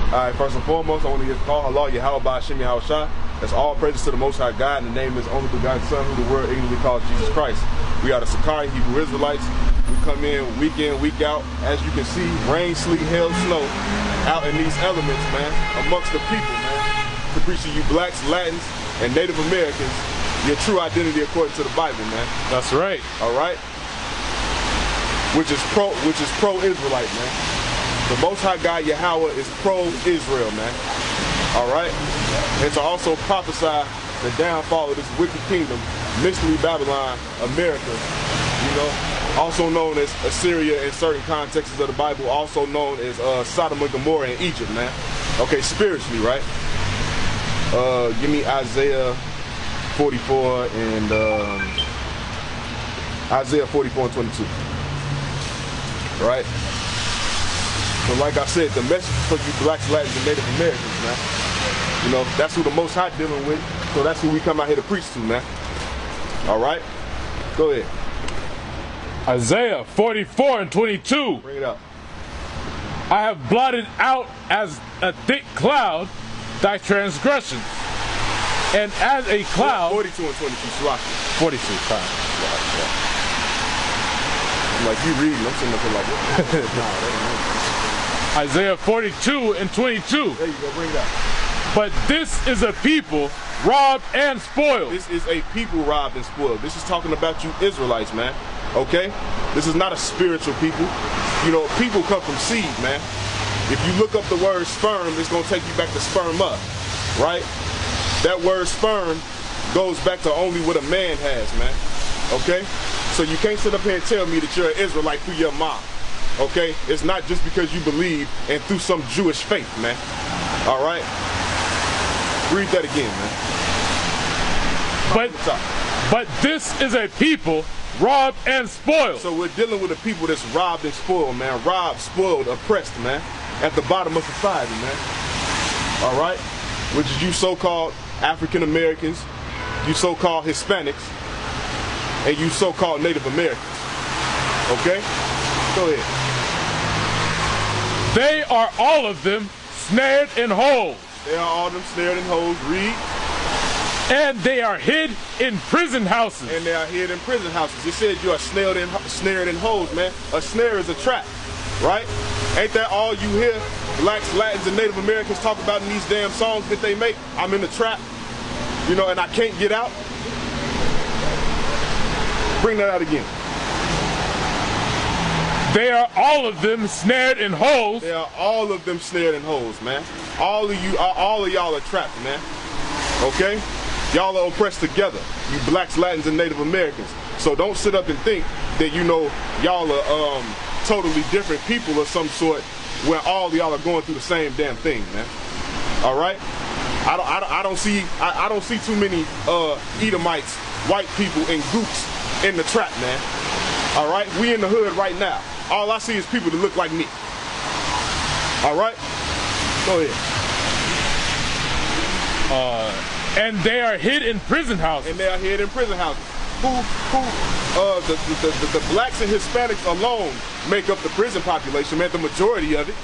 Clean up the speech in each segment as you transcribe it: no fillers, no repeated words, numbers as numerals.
Alright, first and foremost, I want to give call Allah Yahweh Ba'ashim Yahushua. That's all praises to the Most High God, and the name is only begotten Son, who the world ignorantly calls Jesus Christ. We are the Sakari Hebrew Israelites. We come in, week out. As you can see, rain, sleet, hail, snow, out in these elements, man, amongst the people, man, to preach to you blacks, Latins, and Native Americans your true identity according to the Bible, man. That's right. All right? Which is pro-Israelite, man. The Most High God Yahweh is pro-Israel, man. All right? And to also prophesy the downfall of this wicked kingdom, mystery Babylon, America, you know, also known as Assyria in certain contexts of the Bible, also known as Sodom and Gomorrah in Egypt, man. Okay, spiritually, right? Give me Isaiah 44 and Isaiah 44 and 22. Right? So like I said, the message is for you blacks, Latins, and Native Americans, man. You know, that's who the Most High dealing with, so that's who we come out here to preach to, man. All right? Go ahead. Isaiah 44 and 22. Bring it up. I have blotted out as a thick cloud thy transgressions, and as a cloud. 42 and 22, Slack. 42, fine. Like you reading, I'm sitting up here like, nah, that ain't Isaiah 42 and 22. There you go, bring it up. But this is a people robbed and spoiled. This is a people robbed and spoiled. This is talking about you Israelites, man. Okay? This is not a spiritual people. You know, people come from seed, man. If you look up the word sperm, it's going to take you back to sperm up, right? That word sperm goes back to only what a man has, man. Okay? So you can't sit up here and tell me that you're an Israelite through your mom. Okay? It's not just because you believe and through some Jewish faith, man. All right? Read that again, man. But this is a people robbed and spoiled. So we're dealing with a people that's robbed and spoiled, man. Robbed, spoiled, oppressed, man. At the bottom of society, man. All right? Which is you so-called African Americans, you so-called Hispanics, and you so-called Native Americans. Okay? Go ahead. They are all of them snared in holes. They are all of them snared in holes. Read. And they are hid in prison houses. And they are hid in prison houses. It said you are snared in holes, man. A snare is a trap, right? Ain't that all you hear blacks, Latins, and Native Americans talk about in these damn songs that they make? I'm in the trap, you know, and I can't get out. Bring that out again. They are all of them snared in holes. They are all of them snared in holes, man. All of y'all are trapped, man. Okay? Y'all are oppressed together, you blacks, Latins, and Native Americans. So don't sit up and think that, you know, y'all are totally different people of some sort when all y'all are going through the same damn thing, man. All right? I don't see too many Edomites, white people, and gooks in the trap, man. All right? We in the hood right now. All I see is people that look like me. All right? Go ahead. And they are hid in prison houses. And they are hid in prison houses. The blacks and Hispanics alone make up the prison population, man, the majority of it.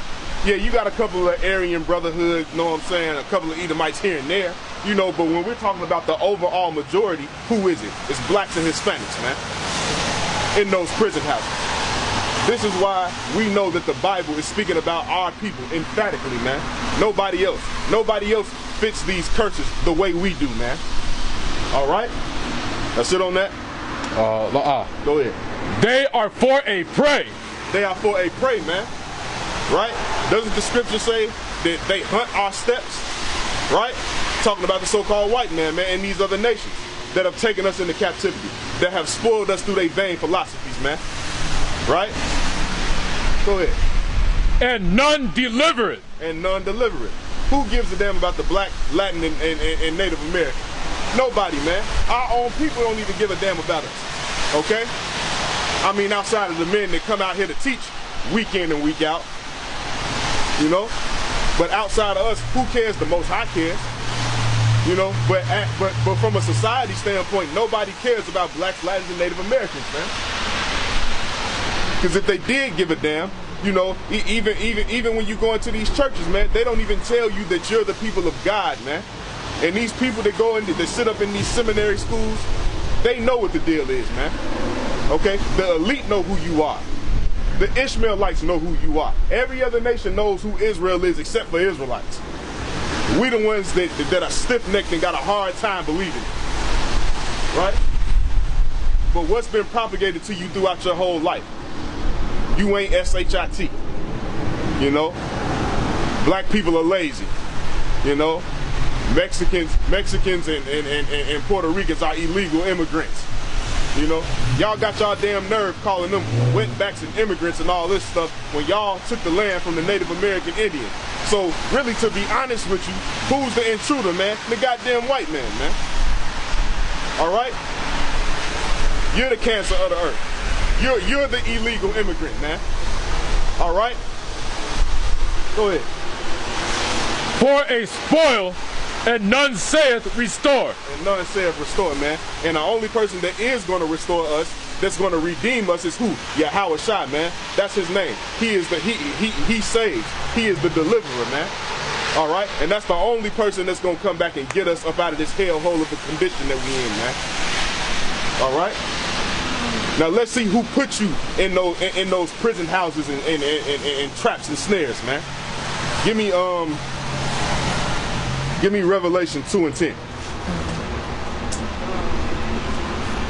Yeah, you got a couple of Aryan Brotherhood, you know what I'm saying, a couple of Edomites here and there, you know, but when we're talking about the overall majority, who is it? It's blacks and Hispanics, man, in those prison houses. This is why we know that the Bible is speaking about our people emphatically, man. Nobody else. Nobody else fits these curses the way we do, man. All right? That's it on that? Go ahead. They are for a prey. They are for a prey, man. Right? Doesn't the scripture say that they hunt our steps? Right? Talking about the so-called white man, man, and these other nations that have taken us into captivity, that have spoiled us through their vain philosophies, man. Right? Go ahead. And none deliver it. And none deliver it. Who gives a damn about the black, Latin, and Native American? Nobody, man. Our own people don't even give a damn about us. Okay? I mean, outside of the men that come out here to teach week in and week out. You know? But outside of us, who cares? The Most High cares. You know? But from a society standpoint, nobody cares about blacks, Latins, and Native Americans, man. Because if they did give a damn, You know, even when you go into these churches, man, they don't even tell you that you're the people of God, man. And these people that go in, that sit up in these seminary schools, they know what the deal is, man. Okay? The elite know who you are. The Ishmaelites know who you are. Every other nation knows who Israel is except for Israelites. We the ones that are stiff-necked and got a hard time believing it. Right? But what's been propagated to you throughout your whole life? You ain't SHIT. You know? Black people are lazy. You know? Mexicans and Puerto Ricans are illegal immigrants. You know? Y'all got y'all damn nerve calling them wetbacks and immigrants and all this stuff when y'all took the land from the Native American Indian. So really, to be honest with you, who's the intruder, man? The goddamn white man, man. All right? You're the cancer of the earth. You're the illegal immigrant, man. All right? Go ahead. For a spoil, and none saith restore. And none saith restore, man. And the only person that is going to restore us, that's going to redeem us, is who? Yahweh Shai, man. That's his name. He is he saves. He is the deliverer, man. All right? And that's the only person that's going to come back and get us up out of this hellhole of a condition that we in, man. All right? Now let's see who put you in those prison houses and traps and snares, man. Give me Revelation 2:10.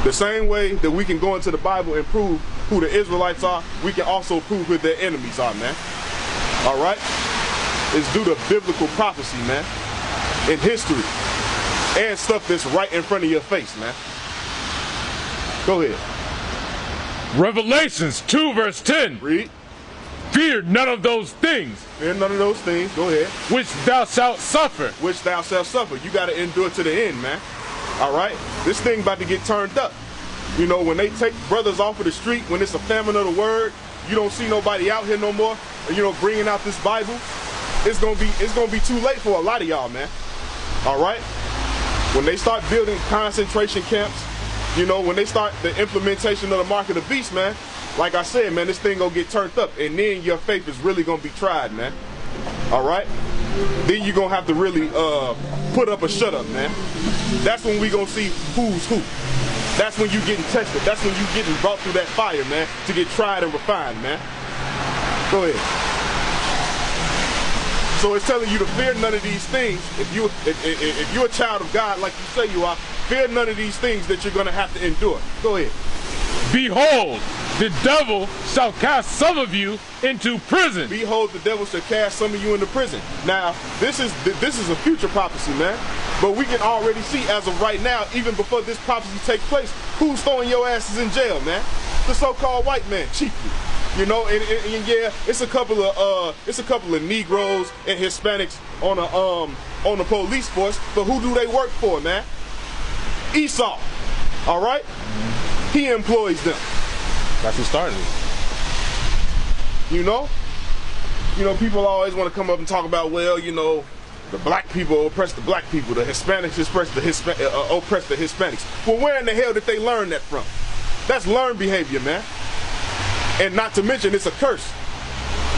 The same way that we can go into the Bible and prove who the Israelites are, we can also prove who their enemies are, man. All right? It's due to biblical prophecy, man, in history, and stuff that's right in front of your face, man. Go ahead. Revelations 2 verse 10. Read. Fear none of those things. Fear none of those things. Go ahead. Which thou shalt suffer. Which thou shalt suffer. You got to endure to the end, man. All right? This thing about to get turned up. You know, when they take brothers off of the street, when it's a famine of the word, you don't see nobody out here no more, you know, bringing out this Bible. It's gonna be too late for a lot of y'all, man. All right? When they start building concentration camps, you know, when they start the implementation of the mark of the beast, man, like I said, man, this thing gonna get turned up, and then your faith is really gonna be tried, man. All right? Then you're gonna have to really put up or shut up, man. That's when we gonna see who's who. That's when you getting tested. That's when you getting brought through that fire, man, to get tried and refined, man. Go ahead. So it's telling you to fear none of these things. If you're a child of God, like you say you are, fear none of these things that you're gonna have to endure. Go ahead. Behold, the devil shall cast some of you into prison. Behold, the devil shall cast some of you into prison. Now, this is a future prophecy, man. But we can already see as of right now, even before this prophecy takes place, who's throwing your asses in jail, man? The so-called white man, chiefly. You know, and yeah, it's a couple of Negroes and Hispanics on the police force, but who do they work for, man? Esau. All right? He employs them. That's who started it. You know, people always want to come up and talk about, well, you know, the black people oppress the black people, the Hispanics oppress the Hispanics. Well, where in the hell did they learn that from? That's learned behavior, man. And not to mention, it's a curse,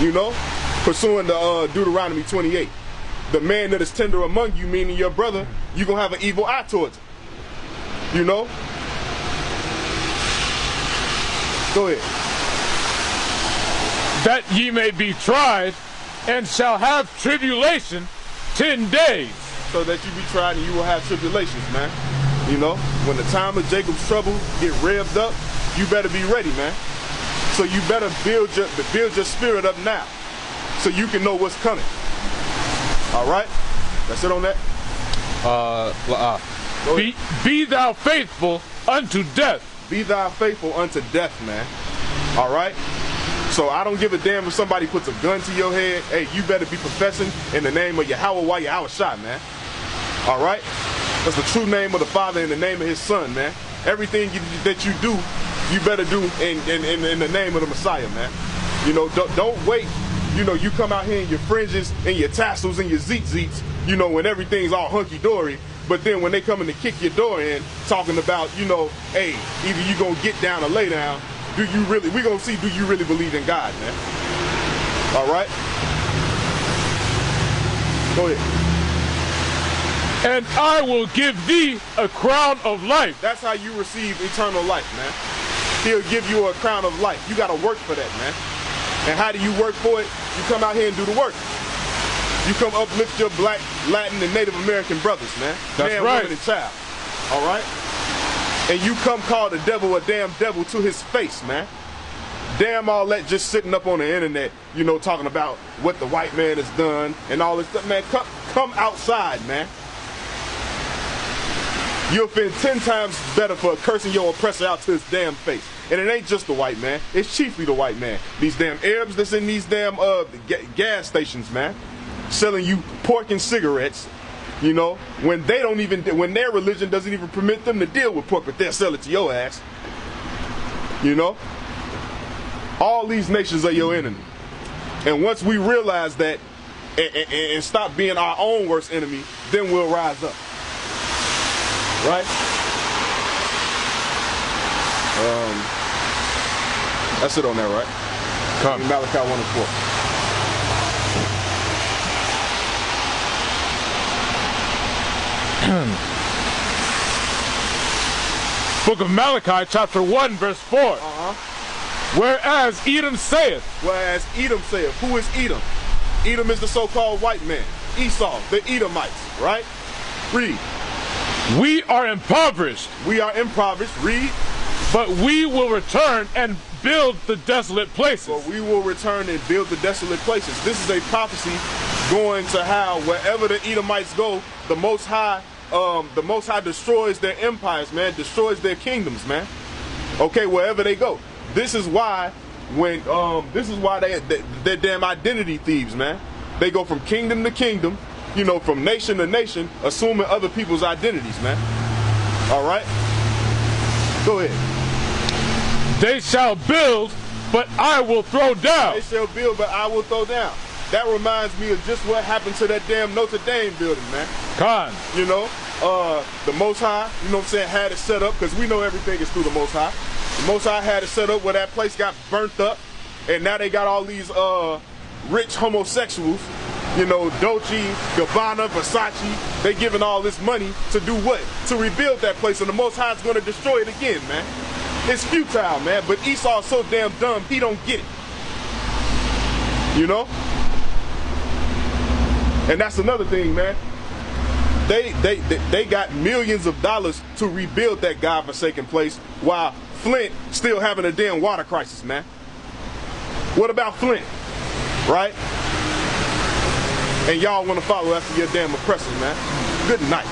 you know, pursuing the Deuteronomy 28. The man that is tender among you, meaning your brother, you're going to have an evil eye towards him. You know? Go ahead. That ye may be tried, and shall have tribulation 10 days. So that you be tried and you will have tribulations, man. You know, when the time of Jacob's trouble get revved up, you better be ready, man. So you better build your spirit up now, so you can know what's coming. All right? That's it on that? Be thou faithful unto death. Be thou faithful unto death, man. All right? So I don't give a damn if somebody puts a gun to your head. Hey, you better be professing in the name of Yahweh Shai, man. All right? That's the true name of the Father and the name of his Son, man. Everything that you do, you better do in the name of the Messiah, man. You know, don't wait. You know, you come out here in your fringes and your tassels and your zeets, you know, when everything's all hunky-dory. But then when they come in to kick your door in, talking about, you know, hey, either you gonna get down or lay down, we gonna see, do you really believe in God, man? All right? Go ahead. And I will give thee a crown of life. That's how you receive eternal life, man. He'll give you a crown of life. You got to work for that, man. And how do you work for it? You come out here and do the work. You come uplift your black, Latin, and Native American brothers, man. That's man, right. woman, and child. All right? And you come call the devil a damn devil to his face, man. Damn all that just sitting up on the internet, you know, talking about what the white man has done and all this stuff. Man, come outside, man. You'll feel 10 times better for cursing your oppressor out to his damn face. And it ain't just the white man. It's chiefly the white man. These damn Arabs that's in these damn gas stations, man, selling you pork and cigarettes, you know, when they don't even, when their religion doesn't even permit them to deal with pork, but they'll sell it to your ass. You know? All these nations are your enemy. And once we realize that and stop being our own worst enemy, then we'll rise up. Right? That's it on that, right? Come. Malachi 1 and 4. Book of Malachi, chapter 1, verse 4. Whereas Edom saith. Whereas Edom saith. Who is Edom? Edom is the so-called white man. Esau, the Edomites, right? Read. We are impoverished. We are impoverished. Read. But we will return and build the desolate places. But we will return and build the desolate places. This is a prophecy going to how wherever the Edomites go, the Most High destroys their empires, man, destroys their kingdoms, man. Okay, wherever they go. This is why they're damn identity thieves, man. They go from kingdom to kingdom, you know, from nation to nation, assuming other people's identities, man. All right? Go ahead. They shall build, but I will throw down. They shall build, but I will throw down. That reminds me of just what happened to that damn Notre Dame building, man. Con. You know, the Most High, you know what I'm saying, had it set up, because we know everything is through the Most High. The Most High had it set up where that place got burnt up, and now they got all these rich homosexuals, you know, Dolce, Gabbana, Versace, they giving all this money to do what? To rebuild that place, and the Most High is going to destroy it again, man. It's futile, man, but Esau's so damn dumb, he don't get it. You know? And that's another thing, man. They got millions of dollars to rebuild that godforsaken place, while Flint still having a damn water crisis, man. What about Flint? Right? And y'all want to follow after your damn oppressors, man. Good night.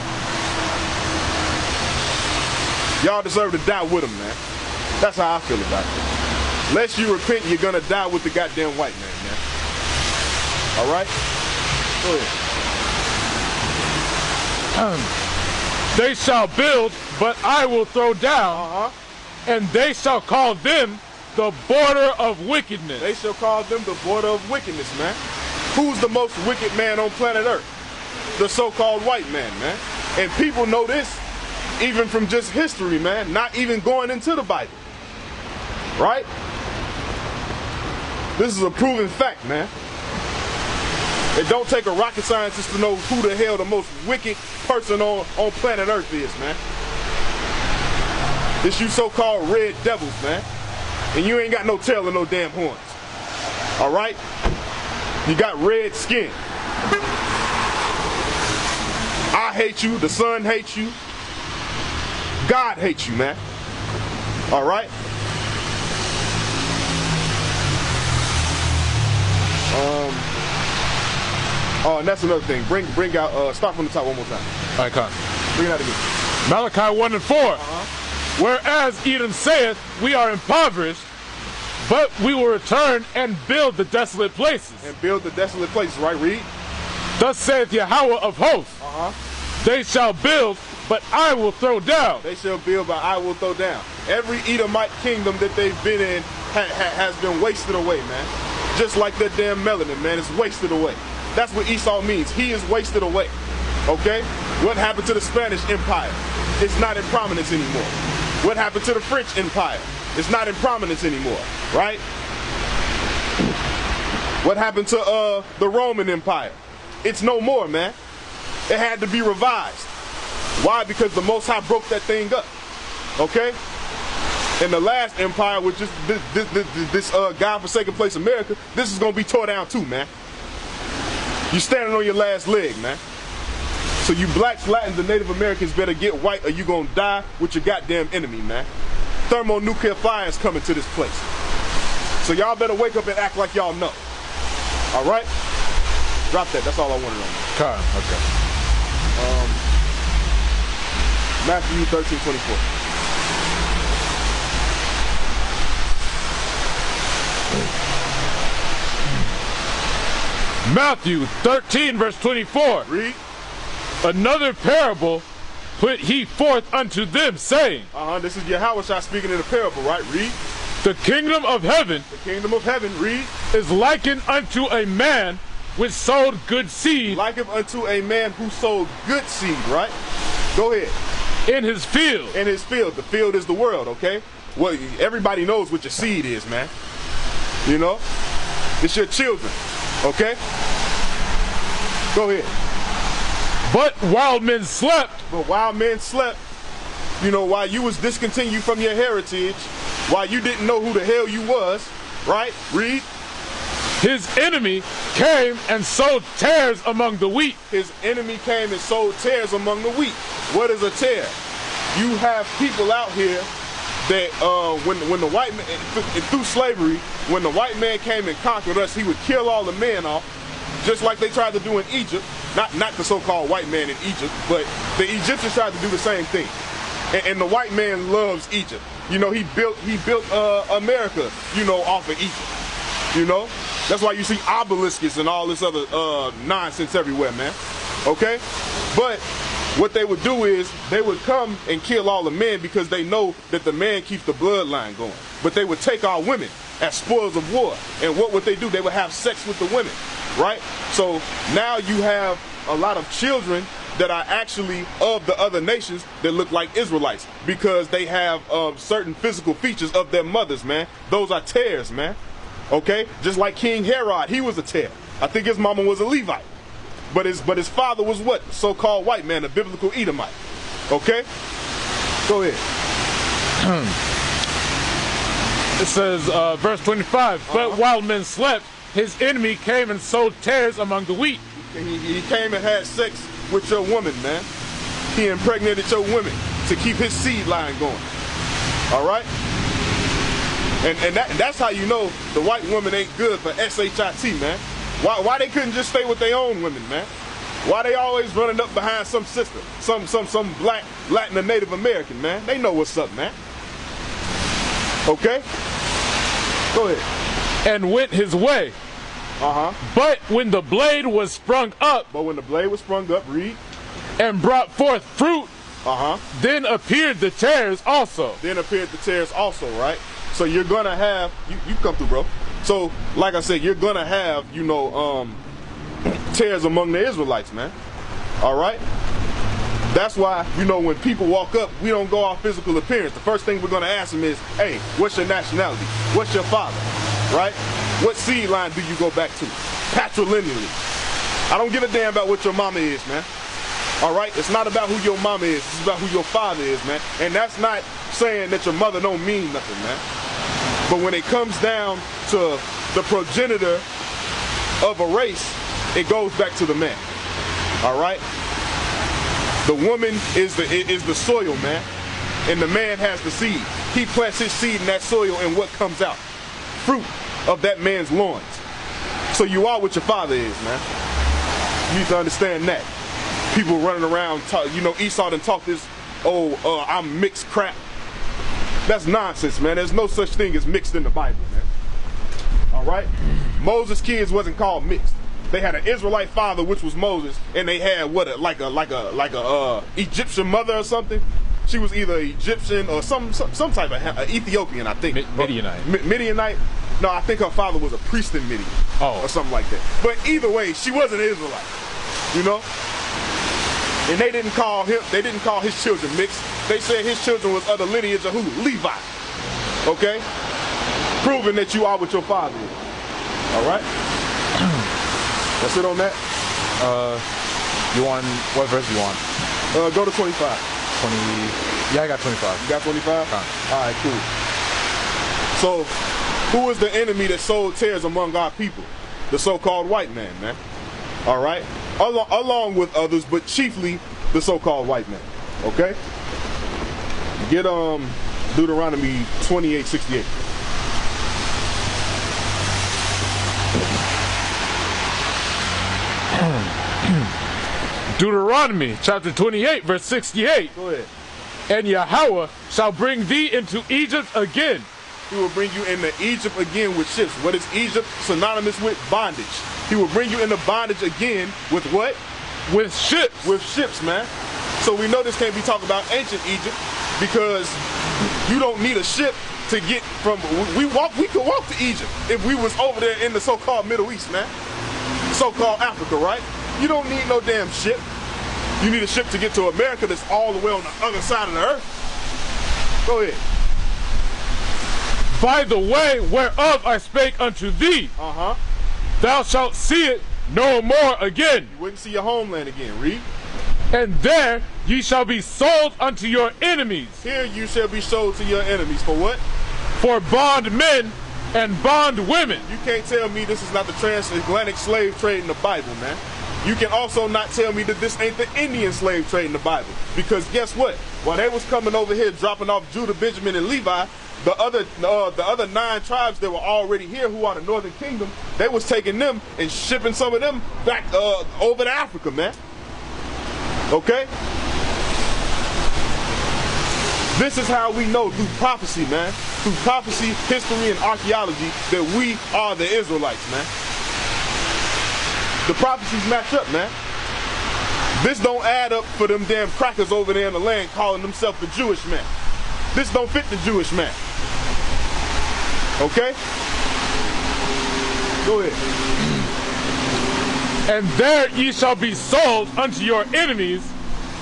Y'all deserve to die with them, man. That's how I feel about it. Unless you repent, you're gonna die with the goddamn white man, man. All right? Go ahead. They shall build, but I will throw down, and they shall call them the border of wickedness. They shall call them the border of wickedness, man. Who's the most wicked man on planet Earth? The so-called white man, man. And people know this even from just history, man, not even going into the Bible. Right? This is a proven fact, man. It don't take a rocket scientist to know who the hell the most wicked person on planet Earth is, man. It's you so-called red devils, man. And you ain't got no tail and no damn horns. All right? You got red skin. I hate you. The sun hates you. God hates you, man. All right? Oh, and that's another thing. Bring out, start from the top one more time. All right, come. Bring it out again. Malachi 1 and 4. Whereas Edom saith, we are impoverished, but we will return and build the desolate places. And build the desolate places, right? Read. Thus saith Yahweh of hosts, they shall build, but I will throw down. They shall build, but I will throw down. Every Edomite kingdom that they've been in has been wasted away, man. Just like that damn melanin, man, it's wasted away. That's what Esau means. He is wasted away. Okay? What happened to the Spanish Empire? It's not in prominence anymore. What happened to the French Empire? It's not in prominence anymore, right? What happened to the Roman Empire? It's no more, man. It had to be revised. Why? Because the Most High broke that thing up. Okay? And the last empire, which is this God-forsaken place, America, this is going to be tore down too, man. You standing on your last leg, man. So you blacks, Latins, and Native Americans better get white or you going to die with your goddamn enemy, man. Thermonuclear fire is coming to this place. So y'all better wake up and act like y'all know. All right? Drop that. That's all I wanted on that. Okay. Matthew 13:24. Matthew 13, verse 24. Read. Another parable put he forth unto them, saying, This is Yahushua speaking in a parable, right? Read. The kingdom of heaven, Read. is likened unto a man which sowed good seed. Likened unto a man who sowed good seed, right? Go ahead. In his field. In his field. The field is the world, okay? Well, everybody knows what your seed is, man. You know? It's your children, okay? Go ahead. But while men slept, you know, while you was discontinued from your heritage, while you didn't know who the hell you was, right? Read. His enemy came and sowed tares among the wheat. His enemy came and sowed tares among the wheat. What is a tare? You have people out here that when the white man, through slavery, when the white man came and conquered us, he would kill all the men off, just like they tried to do in Egypt. Not the so-called white man in Egypt, but the Egyptians tried to do the same thing. And the white man loves Egypt. You know, he built America, you know, off of Egypt. You know, that's why you see obelisks and all this other nonsense everywhere, man. Okay, but what they would do is they would come and kill all the men because they know that the man keeps the bloodline going. But they would take our women as spoils of war. And what would they do? They would have sex with the women, right? So now you have a lot of children that are actually of the other nations that look like Israelites because they have certain physical features of their mothers, man. Those are tares, man. Okay, just like King Herod, he was a tare. I think his mama was a Levite, but his father was what? So-called white man, a biblical Edomite. Okay, go ahead. It says, verse 25. But while men slept, his enemy came and sowed tares among the wheat. He came and had sex with your woman, man. He impregnated your women to keep his seed line going. All right. And that's how you know the white woman ain't good for SHIT, man. Why they couldn't just stay with their own women, man? Why they always running up behind some sister, some black, Latin, or Native American, man? They know what's up, man. Okay? Go ahead. And went his way. But when the blade was sprung up. Read. And brought forth fruit. Then appeared the tares also. Right? So you're gonna have, you come through, bro. So, like I said, you're gonna have, you know, tares among the Israelites, man. All right? That's why, you know, when people walk up, we don't go off physical appearance. The first thing we're gonna ask them is, hey, what's your nationality? What's your father? Right? What seed line do you go back to? Patrilineally. I don't give a damn about what your mama is, man. All right? It's not about who your mama is. It's about who your father is, man. And that's not saying that your mother don't mean nothing, man. But when it comes down to the progenitor of a race, it goes back to the man. All right? The woman is the soil, man. And the man has the seed. He plants his seed in that soil, and what comes out? Fruit of that man's loins. So you are what your father is, man. You need to understand that. People running around, you know, Esau done talk this, I'm mixed crap. That's nonsense, man. There's no such thing as mixed in the Bible, man. All right? Moses' kids wasn't called mixed. They had an Israelite father, which was Moses, and they had what, like a Egyptian mother or something. She was either Egyptian or some type of Ethiopian, I think. Midianite. Midianite. No, I think her father was a priest in Midian, or something like that. But either way, she was an Israelite, you know. And they didn't call his children mixed. They said his children was of the lineage of who? Levi. Okay? Proving that you are what your father is. All right? That's it on that? You want, what verse you want? Go to 25. 20, yeah, I got 25. You got 25? All right, cool. So, who is the enemy that sowed tares among our people? The so-called white man, man. All right? Along with others, but chiefly the so-called white man. Okay? Get Deuteronomy 28:68. Deuteronomy chapter 28 verse 68. Go ahead. And Yahweh shall bring thee into Egypt again. He will bring you into Egypt again with ships. What is Egypt synonymous with? Bondage. He will bring you into bondage again with what? With ships. With ships, man. So we know this can't be talking about ancient Egypt because you don't need a ship to get from, we could walk to Egypt if we was over there in the so-called Middle East, man. So-called Africa, right? You don't need no damn ship. You need a ship to get to America that's all the way on the other side of the earth. Go ahead. By the way whereof I spake unto thee, thou shalt see it no more again. You wouldn't see your homeland again. Read. And there ye shall be sold unto your enemies. Here you shall be sold to your enemies. For what? For bondmen and bondwomen. You can't tell me this is not the transatlantic slave trade in the Bible, man. You can also not tell me that this ain't the Indian slave trade in the Bible. Because guess what? While they was coming over here dropping off Judah, Benjamin, and Levi, the other 9 tribes that were already here, who are the Northern Kingdom, they was taking them and shipping some of them back over to Africa, man. Okay? This is how we know through prophecy, man. Through prophecy, history, and archaeology that we are the Israelites, man. The prophecies match up, man. This don't add up for them damn crackers over there in the land calling themselves the Jewish man. This don't fit the Jewish man. Okay? Go ahead. And there ye shall be sold unto your enemies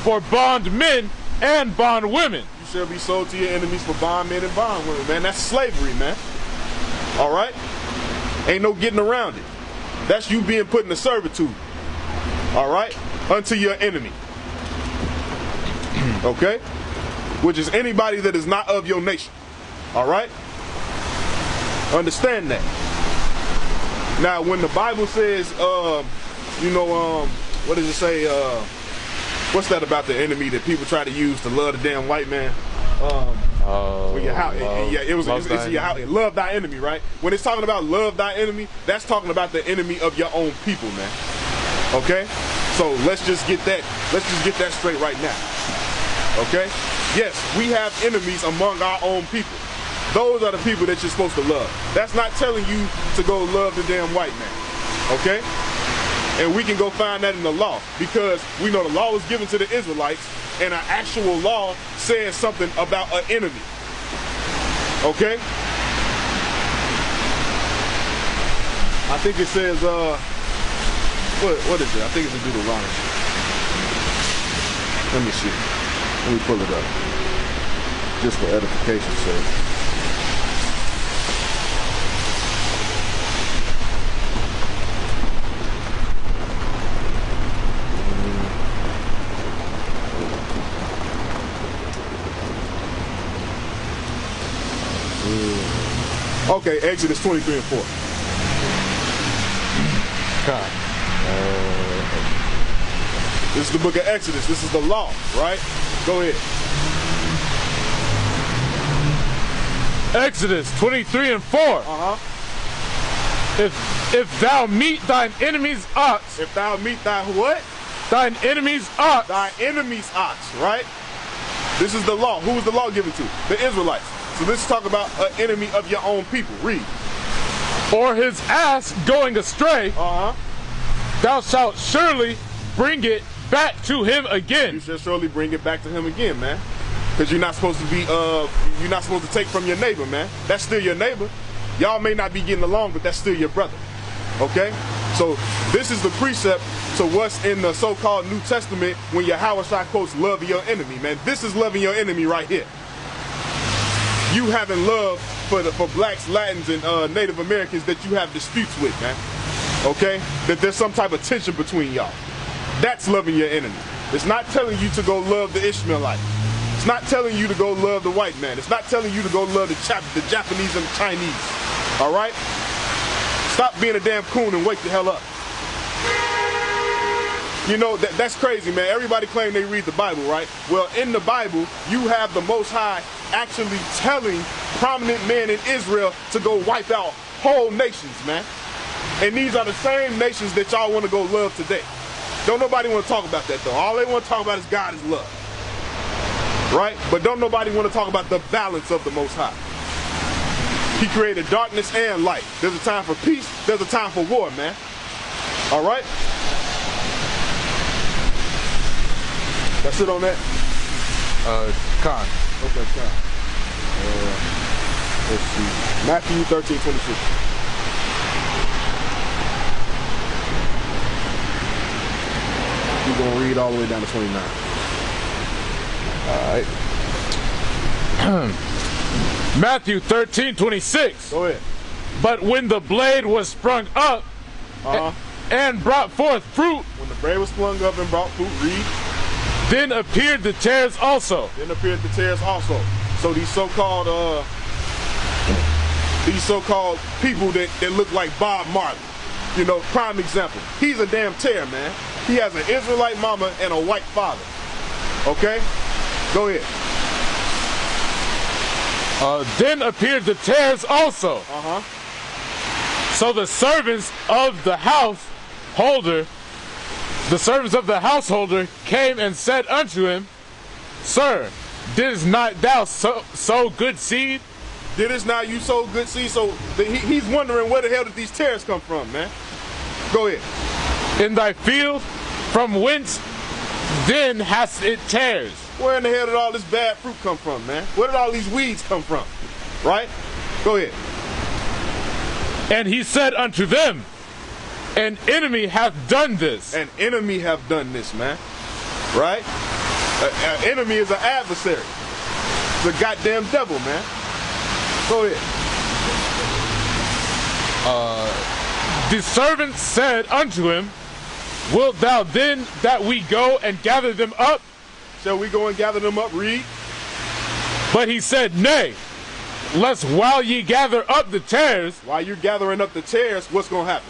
for bondmen and bondwomen. You shall be sold to your enemies for bondmen and bondwomen, man. That's slavery, man. All right? Ain't no getting around it. That's you being put into servitude. All right? Unto your enemy. Okay? Which is anybody that is not of your nation. All right? Understand that. Now, when the Bible says, what does it say? What's that about the enemy that people try to use to love the damn white man? Love thy enemy, right? When it's talking about love thy enemy, that's talking about the enemy of your own people, man. Okay? So let's just get that straight right now. Okay? Yes, we have enemies among our own people. Those are the people that you're supposed to love. That's not telling you to go love the damn white man. Okay? And we can go find that in the law, because we know the law was given to the Israelites, and an actual law says something about an enemy. Okay? I think it says, what is it? I think it's in Deuteronomy. Let me see. Let me pull it up. Just for edification's sake. Okay, Exodus 23 and 4. God. This is the book of Exodus. This is the law, right? Go ahead. Exodus 23 and 4. If thou meet thine enemy's ox. If thou meet thy what? Thine enemy's ox. Thine enemy's ox, right? This is the law. Who was the law given to? The Israelites. So let's talk about an enemy of your own people. Read. Or his ass going astray, thou shalt surely bring it back to him again. You shall surely bring it back to him again, man. Because you're not supposed to be, you're not supposed to take from your neighbor, man. That's still your neighbor. Y'all may not be getting along, but that's still your brother. Okay? So this is the precept to what's in the so-called New Testament when Yahweh quotes loving your enemy, man. This is loving your enemy right here. You having love for blacks, Latins, and Native Americans that you have disputes with, man. okay? That there's some type of tension between y'all. That's loving your enemy. It's not telling you to go love the Ishmaelite. It's not telling you to go love the white man. It's not telling you to go love the Japanese and the Chinese. All right? Stop being a damn coon and wake the hell up. You know, that's crazy, man. Everybody claim they read the Bible, right? Well, in the Bible, you have the Most High actually telling prominent men in Israel to go wipe out whole nations, man. And these are the same nations that y'all want to go love today. Don't nobody want to talk about that, though. All they want to talk about is God is love. Right? But don't nobody want to talk about the balance of the Most High. He created darkness and light. There's a time for peace. There's a time for war, man. All right? That's it on that? Con. Okay, Con. Let's see. Matthew 13:26. We're going to read all the way down to 29. All right. Matthew 13:26. Go ahead. But when the blade was sprung up and brought forth fruit, when the blade was sprung up and brought fruit, read. Then appeared the tares also. Then appeared the tares also. So these so-called people that look like Bob Marley. You know, prime example. He's a damn tare, man. He has an Israelite mama and a white father. Okay? Go ahead. Then appeared the tares also. So the servants of the householder came and said unto him, Sir, didst not thou sow good seed? Didst not you sow good seed? So he's wondering where the hell did these tares come from, man? Go ahead. In thy field, from whence then hast it tares? Where in the hell did all this bad fruit come from, man? Where did all these weeds come from? Right? Go ahead. And he said unto them, An enemy hath done this. An enemy have done this, man. Right? An enemy is an adversary. It's a goddamn devil, man. Go ahead. The servant said unto him, Wilt thou then that we go and gather them up? Shall we go and gather them up? Read. But he said, Nay, lest while ye gather up the tares, while you're gathering up the tares, what's going to happen?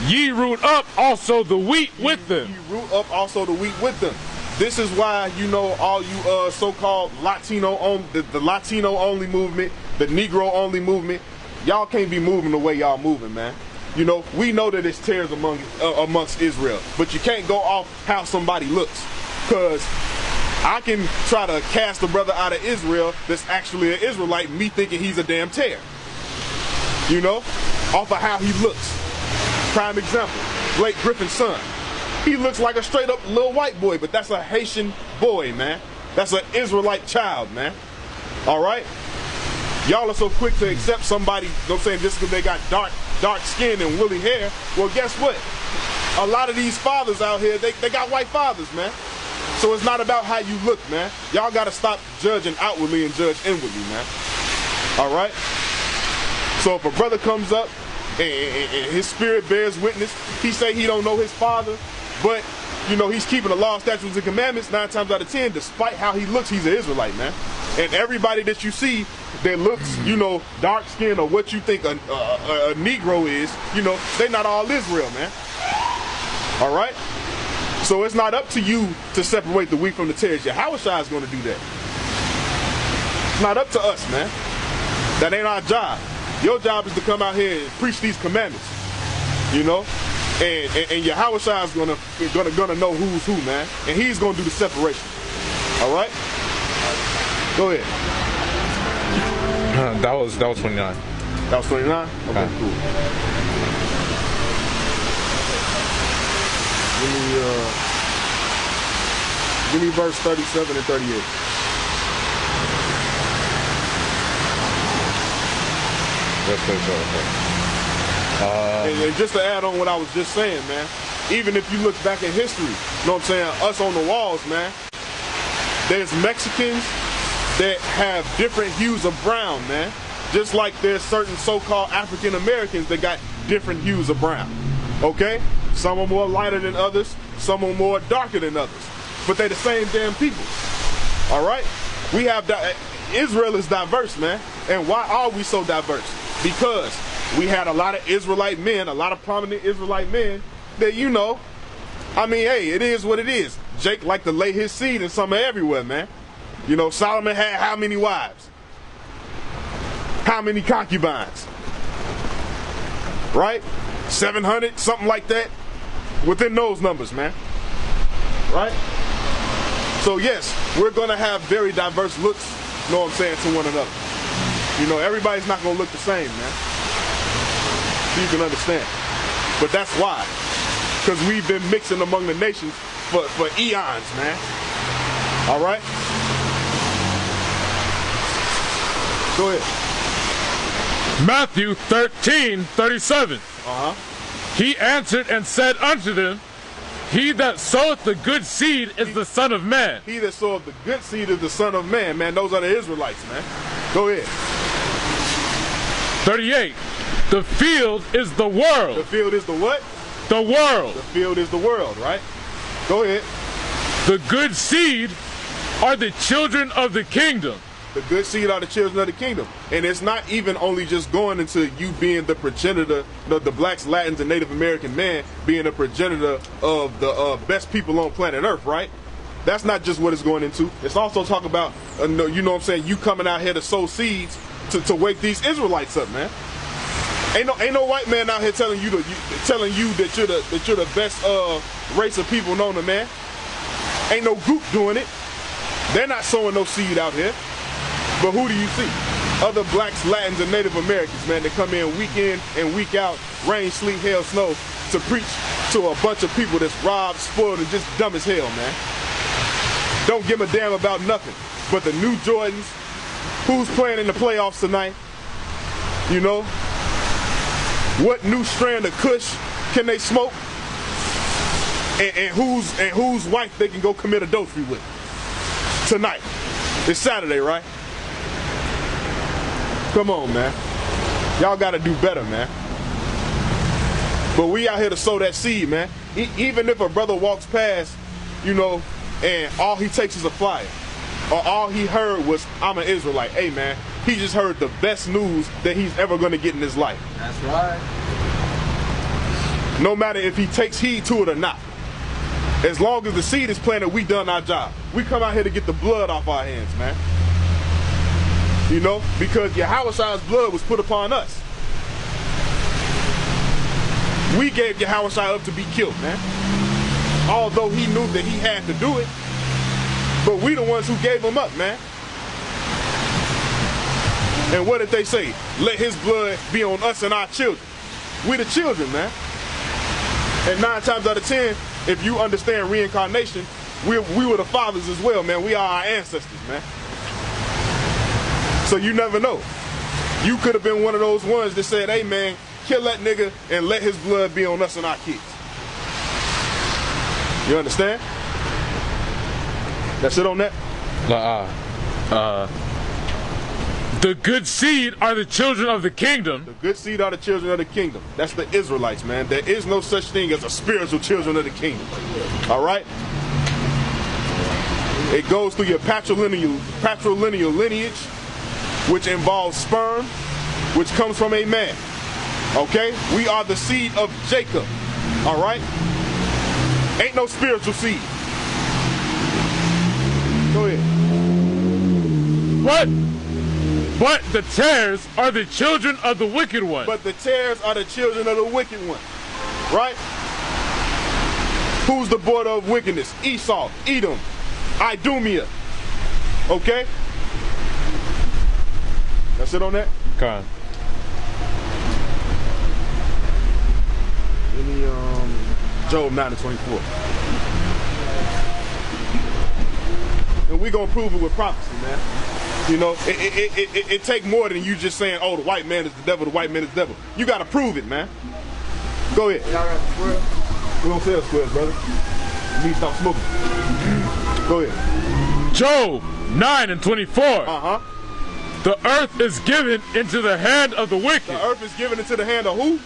Ye root up also the wheat with them. You root up also the wheat with them. This is why, you know, all you so-called Latino, the Latino only movement, the Negro only movement, y'all can't be moving the way y'all moving, man. You know, we know that it's tares amongst Israel, but you can't go off how somebody looks, because I can try to cast a brother out of Israel that's actually an Israelite, me thinking he's a damn tare. You know, off of how he looks. Prime example, Blake Griffin's son. He looks like a straight up little white boy, but that's a Haitian boy, man. That's an Israelite child, man. All right? Y'all are so quick to accept somebody, you know what I'm saying, just because they got dark skin and woolly hair. Well, guess what? A lot of these fathers out here, they got white fathers, man. So it's not about how you look, man. Y'all got to stop judging outwardly and judge inwardly, man. All right? So if a brother comes up and his spirit bears witness, he say he don't know his father, but, you know, he's keeping the law, statutes, and commandments 9 times out of 10, despite how he looks, he's an Israelite, man. And everybody that you see that looks, you know, dark skin or what you think a Negro is, you know, they not all Israel, man. All right? So it's not up to you to separate the wheat from the tares. Yahushua is going to do that. It's not up to us, man. That ain't our job. Your job is to come out here and preach these commandments, you know? And Yahushua is gonna know who's who, man. And he's gonna do the separation. All right? Go ahead. That was 29. That was 29? Okay, cool. Give me verse 37 and 38. And just to add on what I was just saying, man, even if you look back in history, you know what I'm saying, us on the walls, man, there's Mexicans that have different hues of brown, man. Just like there's certain so-called African Americans that got different hues of brown. Okay? Some are more lighter than others. Some are more darker than others. But they're the same damn people. All right? We have, Israel is diverse, man. And why are we so diverse? Because we had a lot of Israelite men, a lot of prominent Israelite men that, you know, I mean, hey, it is what it is. Jake liked to lay his seed in some of everywhere, man. You know, Solomon had how many wives? How many concubines? Right? 700, something like that. Within those numbers, man. Right? So yes, we're going to have very diverse looks, you know what I'm saying, to one another. You know, everybody's not going to look the same, man. So you can understand. But that's why. Because we've been mixing among the nations for eons, man. All right? Go ahead. Matthew 13:37. He answered and said unto them, He that soweth the good seed is the Son of Man. He that soweth the good seed is the Son of Man. Man, those are the Israelites, man. Go ahead. 38. The field is the world. The field is the what? The world. The field is the world, right? Go ahead. The good seed are the children of the kingdom. The good seed are the children of the kingdom. And it's not even only just going into you being the progenitor, the blacks, Latins, and Native American man being a progenitor of the best people on planet Earth, right? That's not just what it's going into. It's also talking about, you know what I'm saying, you coming out here to sow seeds to wake these Israelites up, man. Ain't no white man out here telling you that you're the best race of people known to man. Ain't no group doing it. They're not sowing no seed out here. But who do you see? Other blacks, Latins, and Native Americans, man, that come in and week out, rain, sleet, hail, snow, to preach to a bunch of people that's robbed, spoiled, and just dumb as hell, man. Don't give a damn about nothing but the new Jordans, who's playing in the playoffs tonight, you know, what new strand of kush can they smoke, and whose wife they can go commit adultery with tonight. It's Saturday, right? Come on, man. Y'all got to do better, man. But we out here to sow that seed, man. Even if a brother walks past, you know, and all he takes is a flyer, or all he heard was, I'm an Israelite. Hey, man, he just heard the best news that he's ever going to get in his life. That's right. No matter if he takes heed to it or not. As long as the seed is planted, we done our job. We come out here to get the blood off our hands, man. You know, because Yahweh's blood was put upon us. We gave Yahushua up to be killed, man. Although he knew that he had to do it, but we the ones who gave him up, man. And what did they say? Let his blood be on us and our children. We the children, man. And 9 times out of 10, if you understand reincarnation, we were the fathers as well, man. We are our ancestors, man. So you never know. You could have been one of those ones that said, hey, man, kill that nigga and let his blood be on us and our kids. You understand? That's it on that? The good seed are the children of the kingdom. The good seed are the children of the kingdom. That's the Israelites, man. There is no such thing as a spiritual children of the kingdom. All right? It goes through your patrilineal lineage, which involves sperm, which comes from a man. Okay? We are the seed of Jacob. All right? Ain't no spiritual seed. Go ahead. But the tares are the children of the wicked one. But the tares are the children of the wicked one. Right? Who's the border of wickedness? Esau, Edom, Idumea. Okay? That's it on that? Okay. Give me Job 9:24. And we gonna prove it with prophecy, man. You know, it take more than you just saying, oh, the white man is the devil, the white man is the devil. You gotta prove it, man. Go ahead. Y'all got the square? We don't sell squares, brother. You need to stop smoking. Go ahead. Job 9:24. Uh-huh. The earth is given into the hand of the wicked. The earth is given into the hand of who?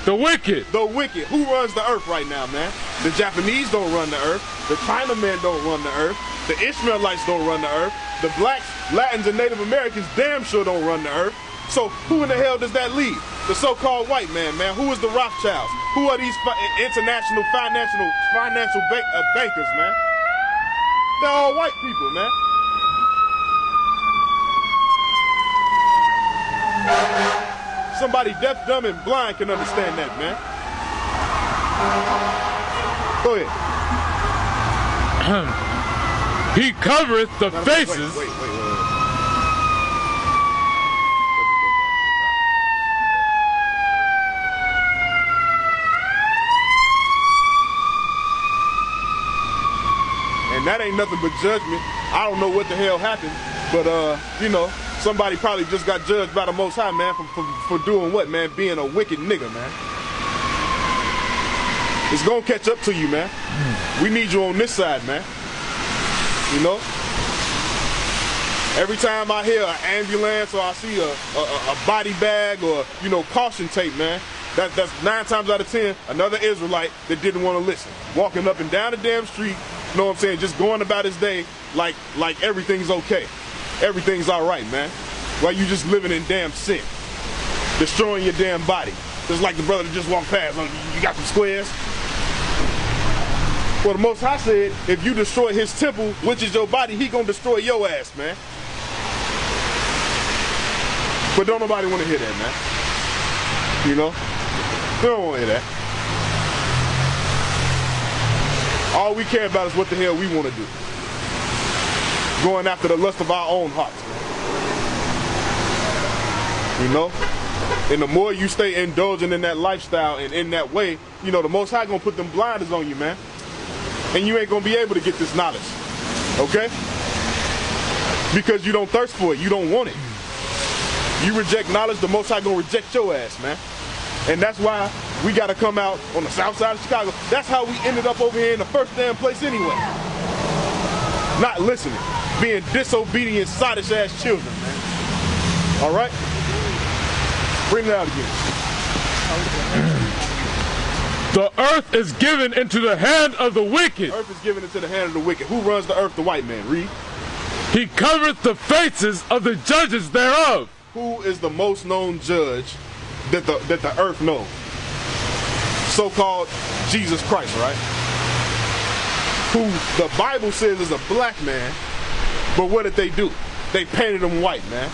The wicked. The wicked. Who runs the earth right now, man? The Japanese don't run the earth. The Chinamen don't run the earth. The Ishmaelites don't run the earth. The blacks, Latins, and Native Americans damn sure don't run the earth. So who in the hell does that leave? The so-called white man, man. Who is the Rothschilds? Who are these international financial bankers, man? They're all white people, man. Somebody deaf, dumb, and blind can understand that, man. Go ahead. He covereth the faces. Wait. And that ain't nothing but judgment. I don't know what the hell happened, but you know, somebody probably just got judged by the Most High, man, for doing what, man? Being a wicked nigga, man. It's gonna catch up to you, man. We need you on this side, man. You know? Every time I hear an ambulance or I see a body bag or, you know, caution tape, man, that's 9 times out of 10, another Israelite that didn't want to listen. Walking up and down the damn street, you know what I'm saying, just going about his day like everything's okay. Everything's all right, man. While you just living in damn sin. Destroying your damn body. Just like the brother that just walked past. You got some squares? Well, the Most High said, if you destroy his temple, which is your body, he gonna destroy your ass, man. But don't nobody want to hear that, man. You know? They don't want to hear that. All we care about is what the hell we want to do. Going after the lust of our own hearts, man. You know? And the more you stay indulging in that lifestyle and in that way, you know, the Most High gonna put them blinders on you, man. And you ain't gonna be able to get this knowledge. Okay? Because you don't thirst for it. You don't want it. You reject knowledge, the Most High gonna reject your ass, man. And that's why we gotta come out on the south side of Chicago. That's how we ended up over here in the first damn place anyway. Not listening. Being disobedient, sottish ass children, man. Alright? Bring it out again. The earth is given into the hand of the wicked. The earth is given into the hand of the wicked. Who runs the earth? The white man. Read. He covereth the faces of the judges thereof. Who is the most known judge that the earth knows? So-called Jesus Christ, right? Who the Bible says is a black man, but what did they do? They painted him white, man.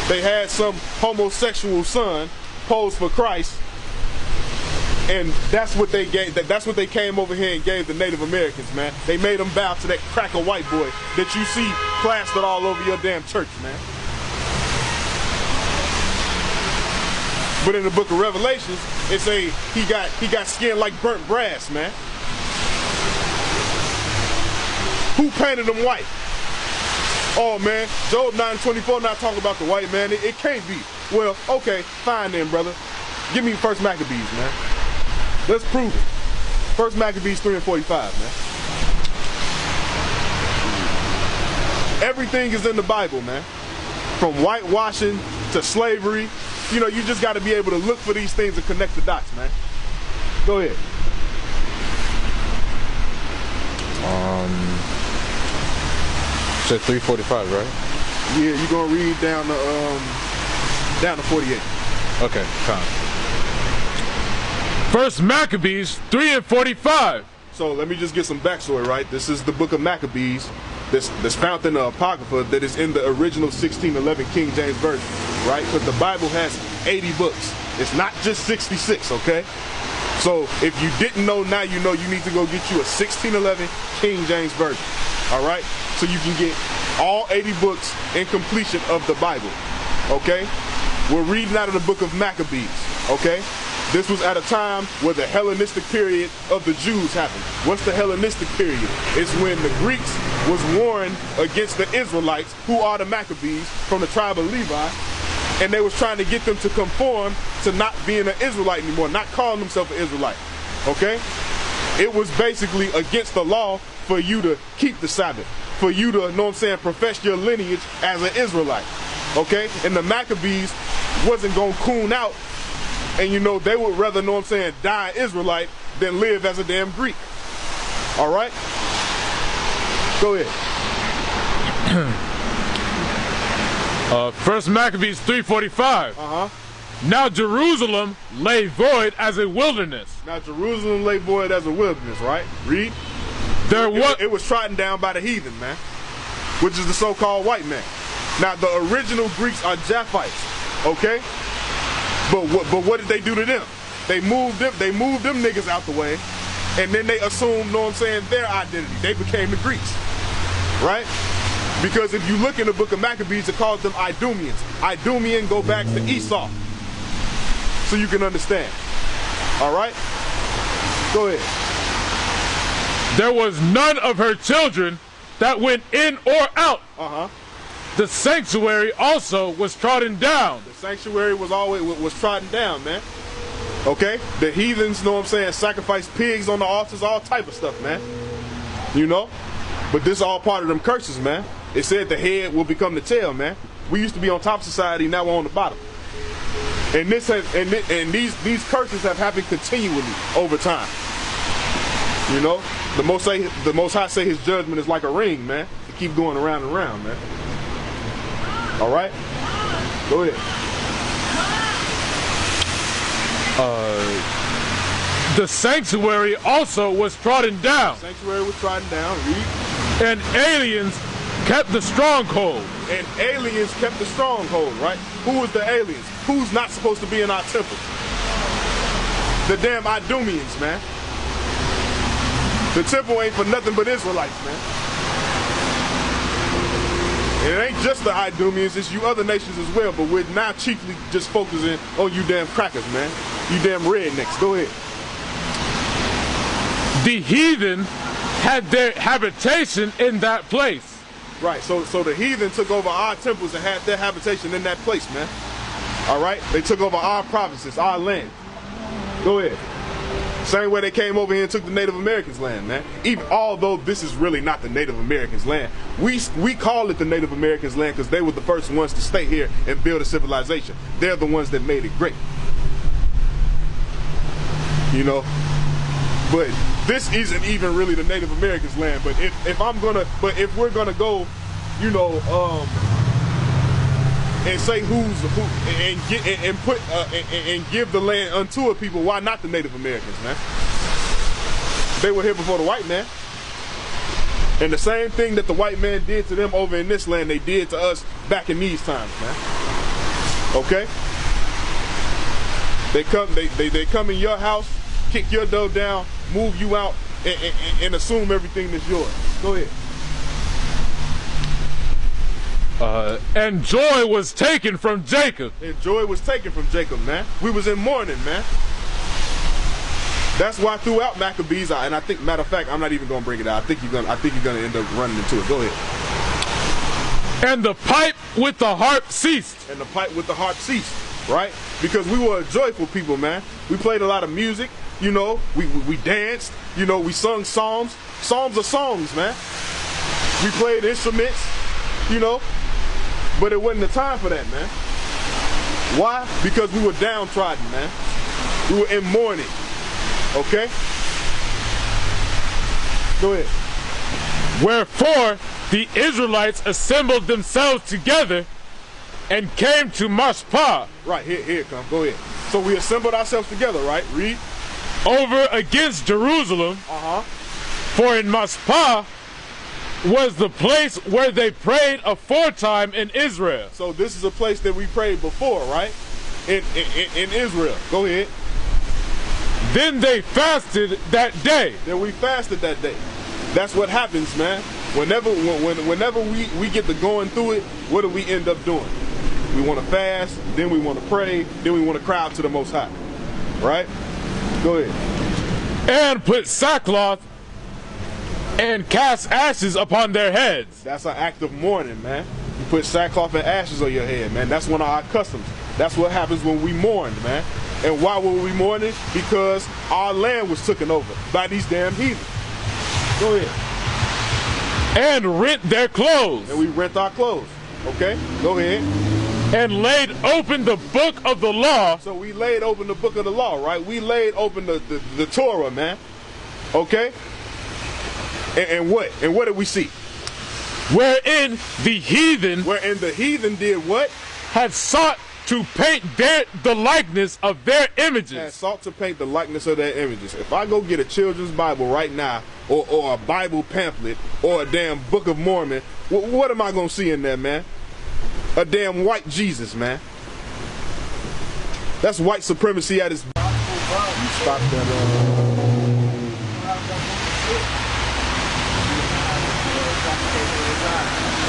They had some homosexual son pose for Christ, and that's what they gave. That's what they came over here and gave the Native Americans, man. They made them bow to that cracker white boy that you see plastered all over your damn church, man. But in the book of Revelations, it say he got skin like burnt brass, man. Who painted him white? Oh man, Job 9:24 not talking about the white man. It can't be. Well, okay, fine then, brother. Give me First Maccabees, man. Let's prove it. First Maccabees 3:45, man. Everything is in the Bible, man. From whitewashing to slavery. You know, you just got to be able to look for these things and connect the dots, man. Go ahead. Said 3:45, right? Yeah, you're gonna read down to 48. Okay, fine. First Maccabees 3:45. So let me just get some backstory, right? This is the book of Maccabees that's found in the Apocrypha that is in the original 1611 King James Version, right? Because the Bible has 80 books. It's not just 66, okay? So if you didn't know, now you know. You need to go get you a 1611 King James Version, all right? So you can get all 80 books in completion of the Bible, okay? We're reading out of the book of Maccabees, okay? This was at a time where the Hellenistic period of the Jews happened. What's the Hellenistic period? It's when the Greeks was warring against the Israelites, who are the Maccabees from the tribe of Levi, and they was trying to get them to conform to not being an Israelite anymore, not calling themselves an Israelite, okay? It was basically against the law for you to keep the Sabbath, for you to, know what I'm saying, profess your lineage as an Israelite, okay? And the Maccabees wasn't gonna coon out And you know, they would rather, know what I'm saying, die Israelite than live as a damn Greek. All right? Go ahead. First Maccabees 3:45. Now Jerusalem lay void as a wilderness. Now Jerusalem lay void as a wilderness, right? Read. It was trodden down by the heathen, man, which is the so-called white man. Now the original Greeks are Japhites, okay? But what did they do to them? They moved them niggas out the way, and then they assumed, know what I'm saying, their identity. They became the Greeks, right? Because if you look in the book of Maccabees, it calls them Idumeans. Idumean go back to Esau. So you can understand. All right? Go ahead. There was none of her children that went in or out. The sanctuary also was trodden down. The sanctuary was trodden down, man. Okay? The heathens, know what I'm saying, sacrificed pigs on the altars, all type of stuff, man. You know? But this is all part of them curses, man. It said the head will become the tail, man. We used to be on top of society, now we're on the bottom. And these curses have happened continually over time. You know, the Most High say His judgment is like a ring, man. To keep going around and around, man. All right, go ahead. The sanctuary also was trodden down. The sanctuary was trodden down. Read. And aliens kept the stronghold. And aliens kept the stronghold, right? Who was the aliens? Who's not supposed to be in our temple? The damn Idumeans, man. The temple ain't for nothing but Israelites, man. And it ain't just the Idumeans, it's you other nations as well, but we're now chiefly just focusing on you damn crackers, man. You damn rednecks. Go ahead. The heathen had their habitation in that place. Right, so the heathen took over our temples and had their habitation in that place, man. All right, they took over our provinces, our land. Go ahead. Same way they came over here and took the Native Americans' land, man. Even although this is really not the Native Americans' land, we call it the Native Americans' land because they were the first ones to stay here and build a civilization. They're the ones that made it great. You know, but this isn't even really the Native Americans' land. But if we're gonna go, you know, and say who's who and give the land unto a people, why not the Native Americans, man? They were here before the white man. And the same thing that the white man did to them over in this land, they did to us back in these times, man. Okay? They come in your house, kick your door down, move you out, and assume everything that's yours. Go ahead. And joy was taken from Jacob. And joy was taken from Jacob, man. We was in mourning, man. That's why throughout Maccabees, and I think, matter of fact, I'm not even gonna bring it out. I think you're gonna end up running into it. Go ahead. And the pipe with the harp ceased. And the pipe with the harp ceased, right? Because we were a joyful people, man. We played a lot of music, you know. We danced, you know. We sung psalms. Psalms are songs, man. We played instruments, you know. But it wasn't the time for that, man. Why? Because we were downtrodden, man. We were in mourning. Okay? Go ahead. Wherefore the Israelites assembled themselves together and came to Mashpah. Right, here it comes. Go ahead. So we assembled ourselves together, right? Read. Over against Jerusalem. For in Mashpah was the place where they prayed aforetime in Israel. So this is a place that we prayed before, right? In Israel. Go ahead. Then they fasted that day. Then we fasted that day. That's what happens, man. Whenever we get to going through it, what do we end up doing? We want to fast, then we want to pray, then we want to cry out to the Most High. Right? Go ahead. And put sackcloth and cast ashes upon their heads. That's an act of mourning, man. You put sackcloth and ashes on your head, man. That's one of our customs. That's what happens when we mourn, man. And why were we mourning? Because our land was taken over by these damn heathen. Go ahead. And rent their clothes. And we rent our clothes. Okay, go ahead. and laid open the book of the law. So we laid open the book of the law, right? We laid open the Torah, man. Okay? And what? And what did we see? Wherein the heathen did what? had sought to paint the likeness of their images. Had sought to paint the likeness of their images. If I go get a children's Bible right now, or a Bible pamphlet, or a damn Book of Mormon, what am I going to see in there, man? A damn white Jesus, man. That's white supremacy at its... Stop that,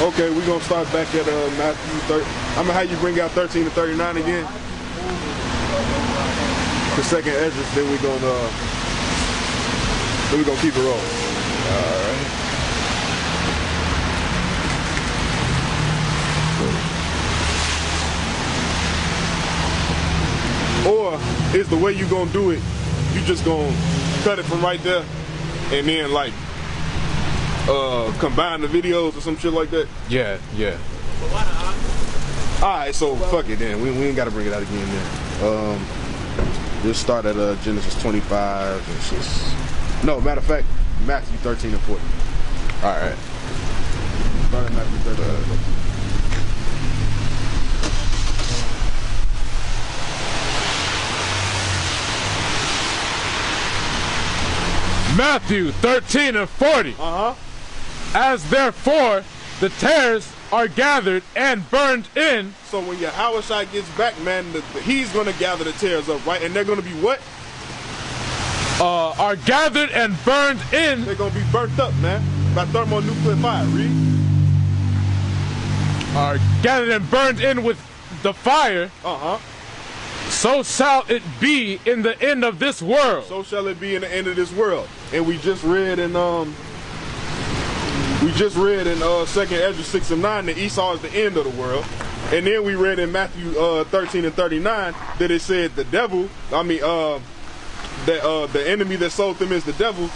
Okay, we're going to start back at Matthew 30. I'm going to have you bring out 13 to 39 again. The second Esdras, then we're going to keep it rolling. All right. Or is the way you're going to do it, you just going to cut it from right there and then like combine the videos or some shit like that? Yeah. Alright, so fuck it then. We ain't gotta bring it out again then. Just start at Genesis 25. It's just... No, matter of fact, Matthew 13 and 14. Alright. Start at Matthew 13 and 14. Matthew 13 and 40. As therefore the tares are gathered and burned in. So when Yahushua gets back, man, he's going to gather the tares up, right? And they're going to be what? Are gathered and burned in. They're going to be burnt up, man, by thermonuclear fire. Read. Are gathered and burned in with the fire. So shall it be in the end of this world. So shall it be in the end of this world. And we just read in 2nd Esdras 6 and 9 that Esau is the end of the world. And then we read in Matthew 13 and 39 that it said the devil, that the enemy that sold them is the devil.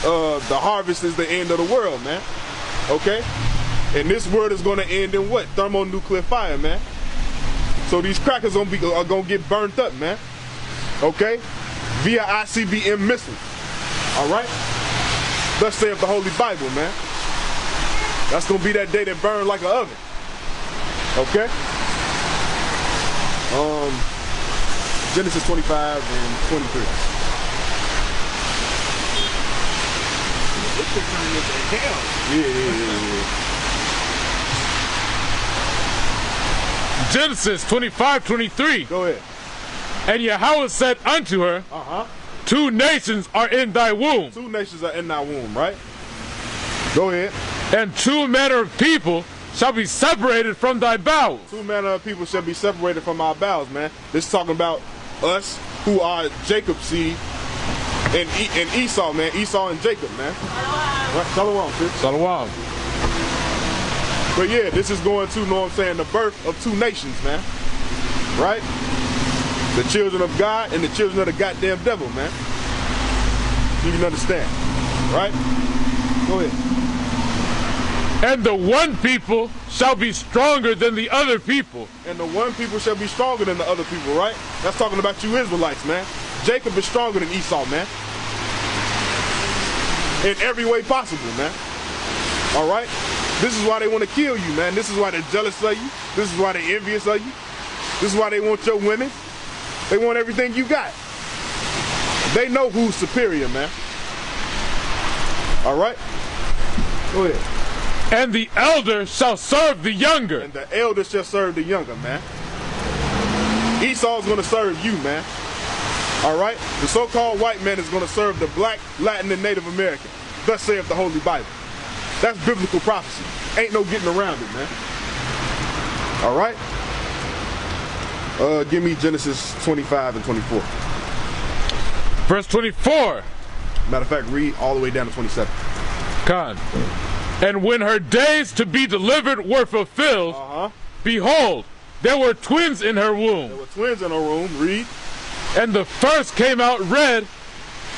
The harvest is the end of the world, man. Okay? And this world is going to end in what? Thermonuclear fire, man. So these crackers are gonna get burnt up, man. Okay? Via ICBM missiles. Alright? Thus saith the Holy Bible, man. That's gonna be that day that burn like an oven. Okay? Genesis 25 and 23. This is turning into hell. Yeah. Genesis 25:23. Go ahead. And Yahweh said unto her, Two nations are in thy womb. Two nations are in thy womb, right? Go ahead. And two manner of people shall be separated from thy bowels. Two manner of people shall be separated from our bowels, man. This is talking about us who are Jacob's seed and Esau, man. Esau and Jacob, man. Right? Shalom, sis. Shalom. But yeah, this is going to, know what I'm saying, the birth of two nations, man. Right? The children of God and the children of the goddamn devil, man. You can understand. Right? Go ahead. And the one people shall be stronger than the other people. And the one people shall be stronger than the other people, right? That's talking about you Israelites, man. Jacob is stronger than Esau, man. In every way possible, man. All right? This is why they want to kill you, man. This is why they're jealous of you. This is why they're envious of you. This is why they want your women. They want everything you got. They know who's superior, man. All right? Go ahead. And the elder shall serve the younger. And the elder shall serve the younger, man. Esau's going to serve you, man. All right? The so-called white man is going to serve the black, Latin, and Native American. Thus saith the Holy Bible. That's biblical prophecy. Ain't no getting around it, man. All right? Give me Genesis 25 and 24. Verse 24. Matter of fact, read all the way down to 27. Con. And when her days to be delivered were fulfilled, behold, there were twins in her womb. There were twins in her womb. Read. And the first came out red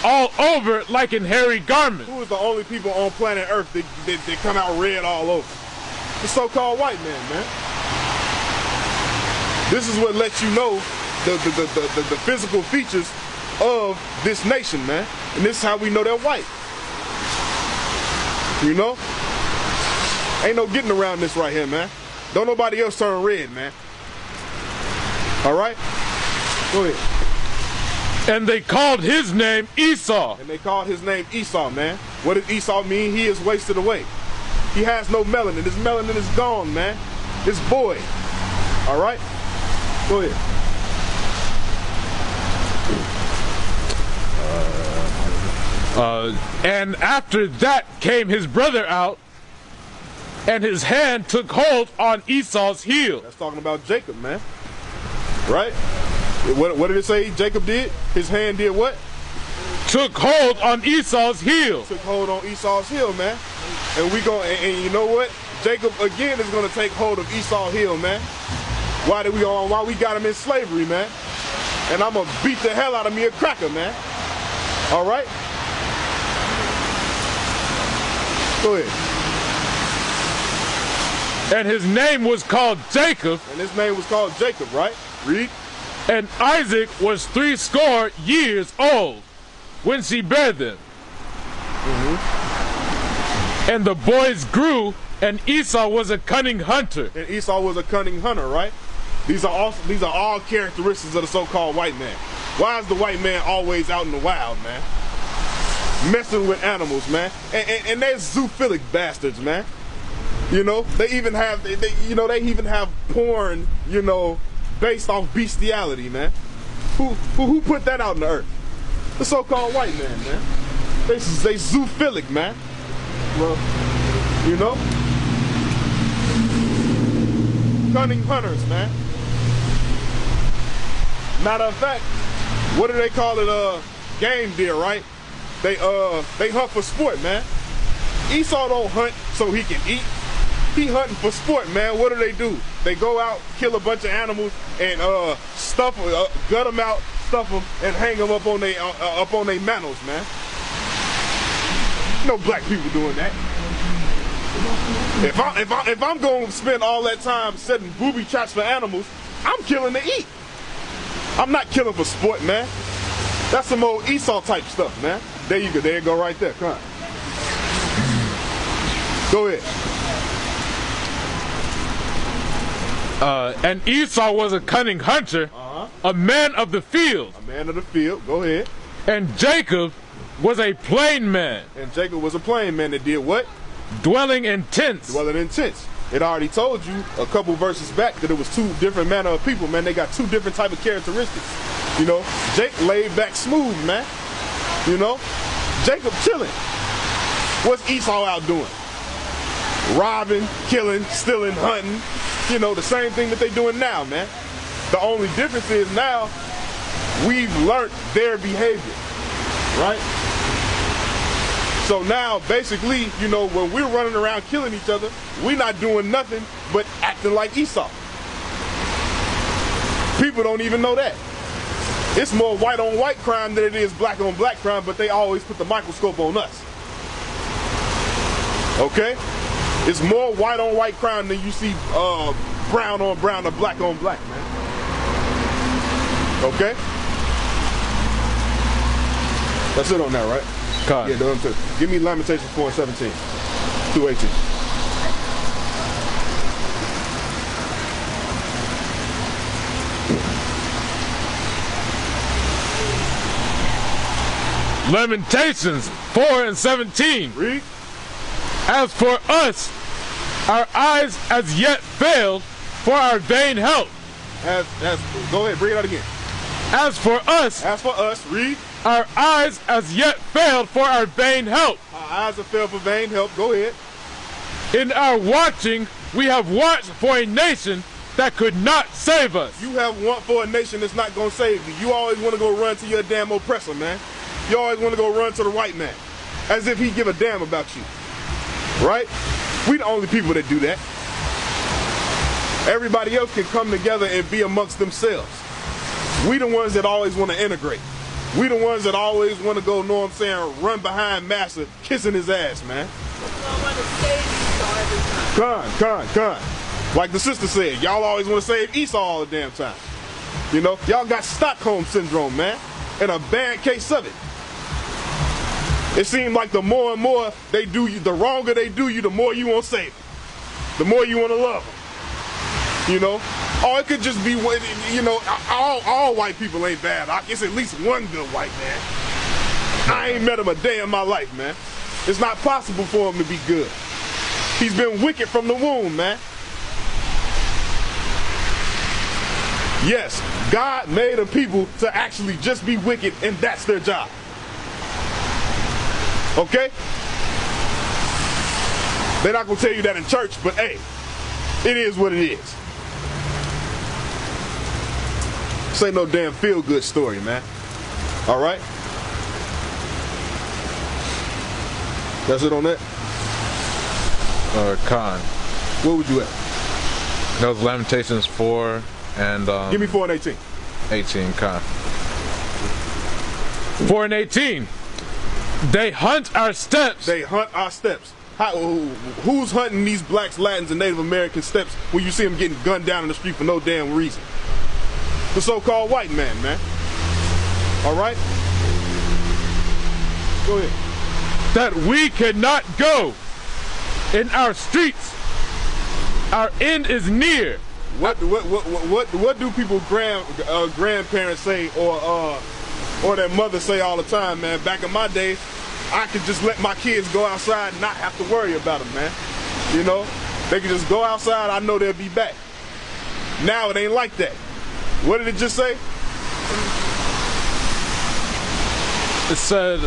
all over like in hairy garment. Who is the only people on planet Earth that come out red all over? The so-called white man, man. This is what lets you know the physical features of this nation, man. And this is how we know they're white. You know? Ain't no getting around this right here, man. Don't nobody else turn red, man. All right? Go ahead. And they called his name Esau. And they called his name Esau, man. What does Esau mean? He is wasted away. He has no melanin. His melanin is gone, man. It's void. All right? Go ahead. And after that came his brother out, and his hand took hold on Esau's heel. That's talking about Jacob, man. Right? What did it say Jacob did? His hand did what? Took hold on Esau's heel. Took hold on Esau's heel, man. And we go, and you know what? Jacob again is gonna take hold of Esau's heel, man. Why we got him in slavery, man? And I'm gonna beat the hell out of me a cracker, man. All right? Go ahead. And his name was called Jacob. And his name was called Jacob, right? Read. And Isaac was 80 years old when she bare them. And the boys grew, and Esau was a cunning hunter. And Esau was a cunning hunter, right? These are all characteristics of the so-called white man. Why is the white man always out in the wild, man? Messing with animals, man. And they're zoophilic bastards, man. You know, they even have porn, you know, based off bestiality, man. Who put that out in the earth? The so-called white man, man. They zoophilic, man. Well, you know, cunning hunters, man. Matter of fact, what do they call it? Game deer, right? They hunt for sport, man. Esau don't hunt so he can eat. He hunting for sport, man. What do? They go out, kill a bunch of animals, and gut them out, stuff them, and hang them up on their mantles, man. No black people doing that. If I'm going to spend all that time setting booby traps for animals, I'm killing to eat. I'm not killing for sport, man. That's some old Esau type stuff, man. There you go. There you go, right there. Come on. Go ahead. And Esau was a cunning hunter, a man of the field. A man of the field. Go ahead. And Jacob was a plain man. And Jacob was a plain man that did what? Dwelling in tents. Dwelling in tents. It already told you a couple verses back that it was two different manner of people, man. They got two different type of characteristics. You know, Jake laid back smooth, man. You know, Jacob chilling. What's Esau out doing? Robbing, killing, stealing, hunting. You know, the same thing that they doing now, man. The only difference is now we've learned their behavior, right? So now, basically, you know, when we're running around killing each other, we're not doing nothing but acting like Esau. People don't even know that. It's more white on white crime than it is black on black crime, but they always put the microscope on us. Okay? It's more white on white crime than you see brown on brown or black on black, man. Okay? That's it on that, right? God. Yeah, give me Lamentations 4:17 through 18. Lamentations 4:17. Read. As for us, our eyes as yet failed for our vain help. Go ahead, bring it out again. As for us, read. Our eyes as yet failed for our vain help. Our eyes have failed for vain help. Go ahead. In our watching, we have watched for a nation that could not save us. You have want for a nation that's not going to save you. You always want to go run to your damn oppressor, man. You always want to go run to the white man. As if he give a damn about you. Right? We the only people that do that. Everybody else can come together and be amongst themselves. We the ones that always want to integrate. We the ones that always want to go, know what I'm saying, run behind Master, kissing his ass, man. Con. Like the sister said, y'all always want to save Esau all the damn time. You know, y'all got Stockholm syndrome, man, and a bad case of it. It seems like the more and more they do you, the wronger they do you, the more you want to save them. The more you want to love them. You know? Or it could just be, you know, all white people ain't bad. It's at least one good white man. I ain't met him a day in my life, man. It's not possible for him to be good. He's been wicked from the womb, man. Yes, God made a people to actually just be wicked, and that's their job. Okay? They're not gonna tell you that in church, but hey, it is what it is. This ain't no damn feel-good story, man. All right? That's it on that? Khan. Where would you at? That was Lamentations 4 and... Give me 4 and 18. 18, Khan. 4 and 18. They hunt our steps. They hunt our steps. Who's hunting these blacks, Latins, and Native American steps when you see them getting gunned down in the street for no damn reason? The so-called white man, man. All right? Go ahead. That we cannot go in our streets. Our end is near. What do people grandparents say or their mother say all the time, man? Back in my day, I could just let my kids go outside and not have to worry about them, man. You know, they could just go outside. I know they'll be back. Now it ain't like that. What did it just say? It said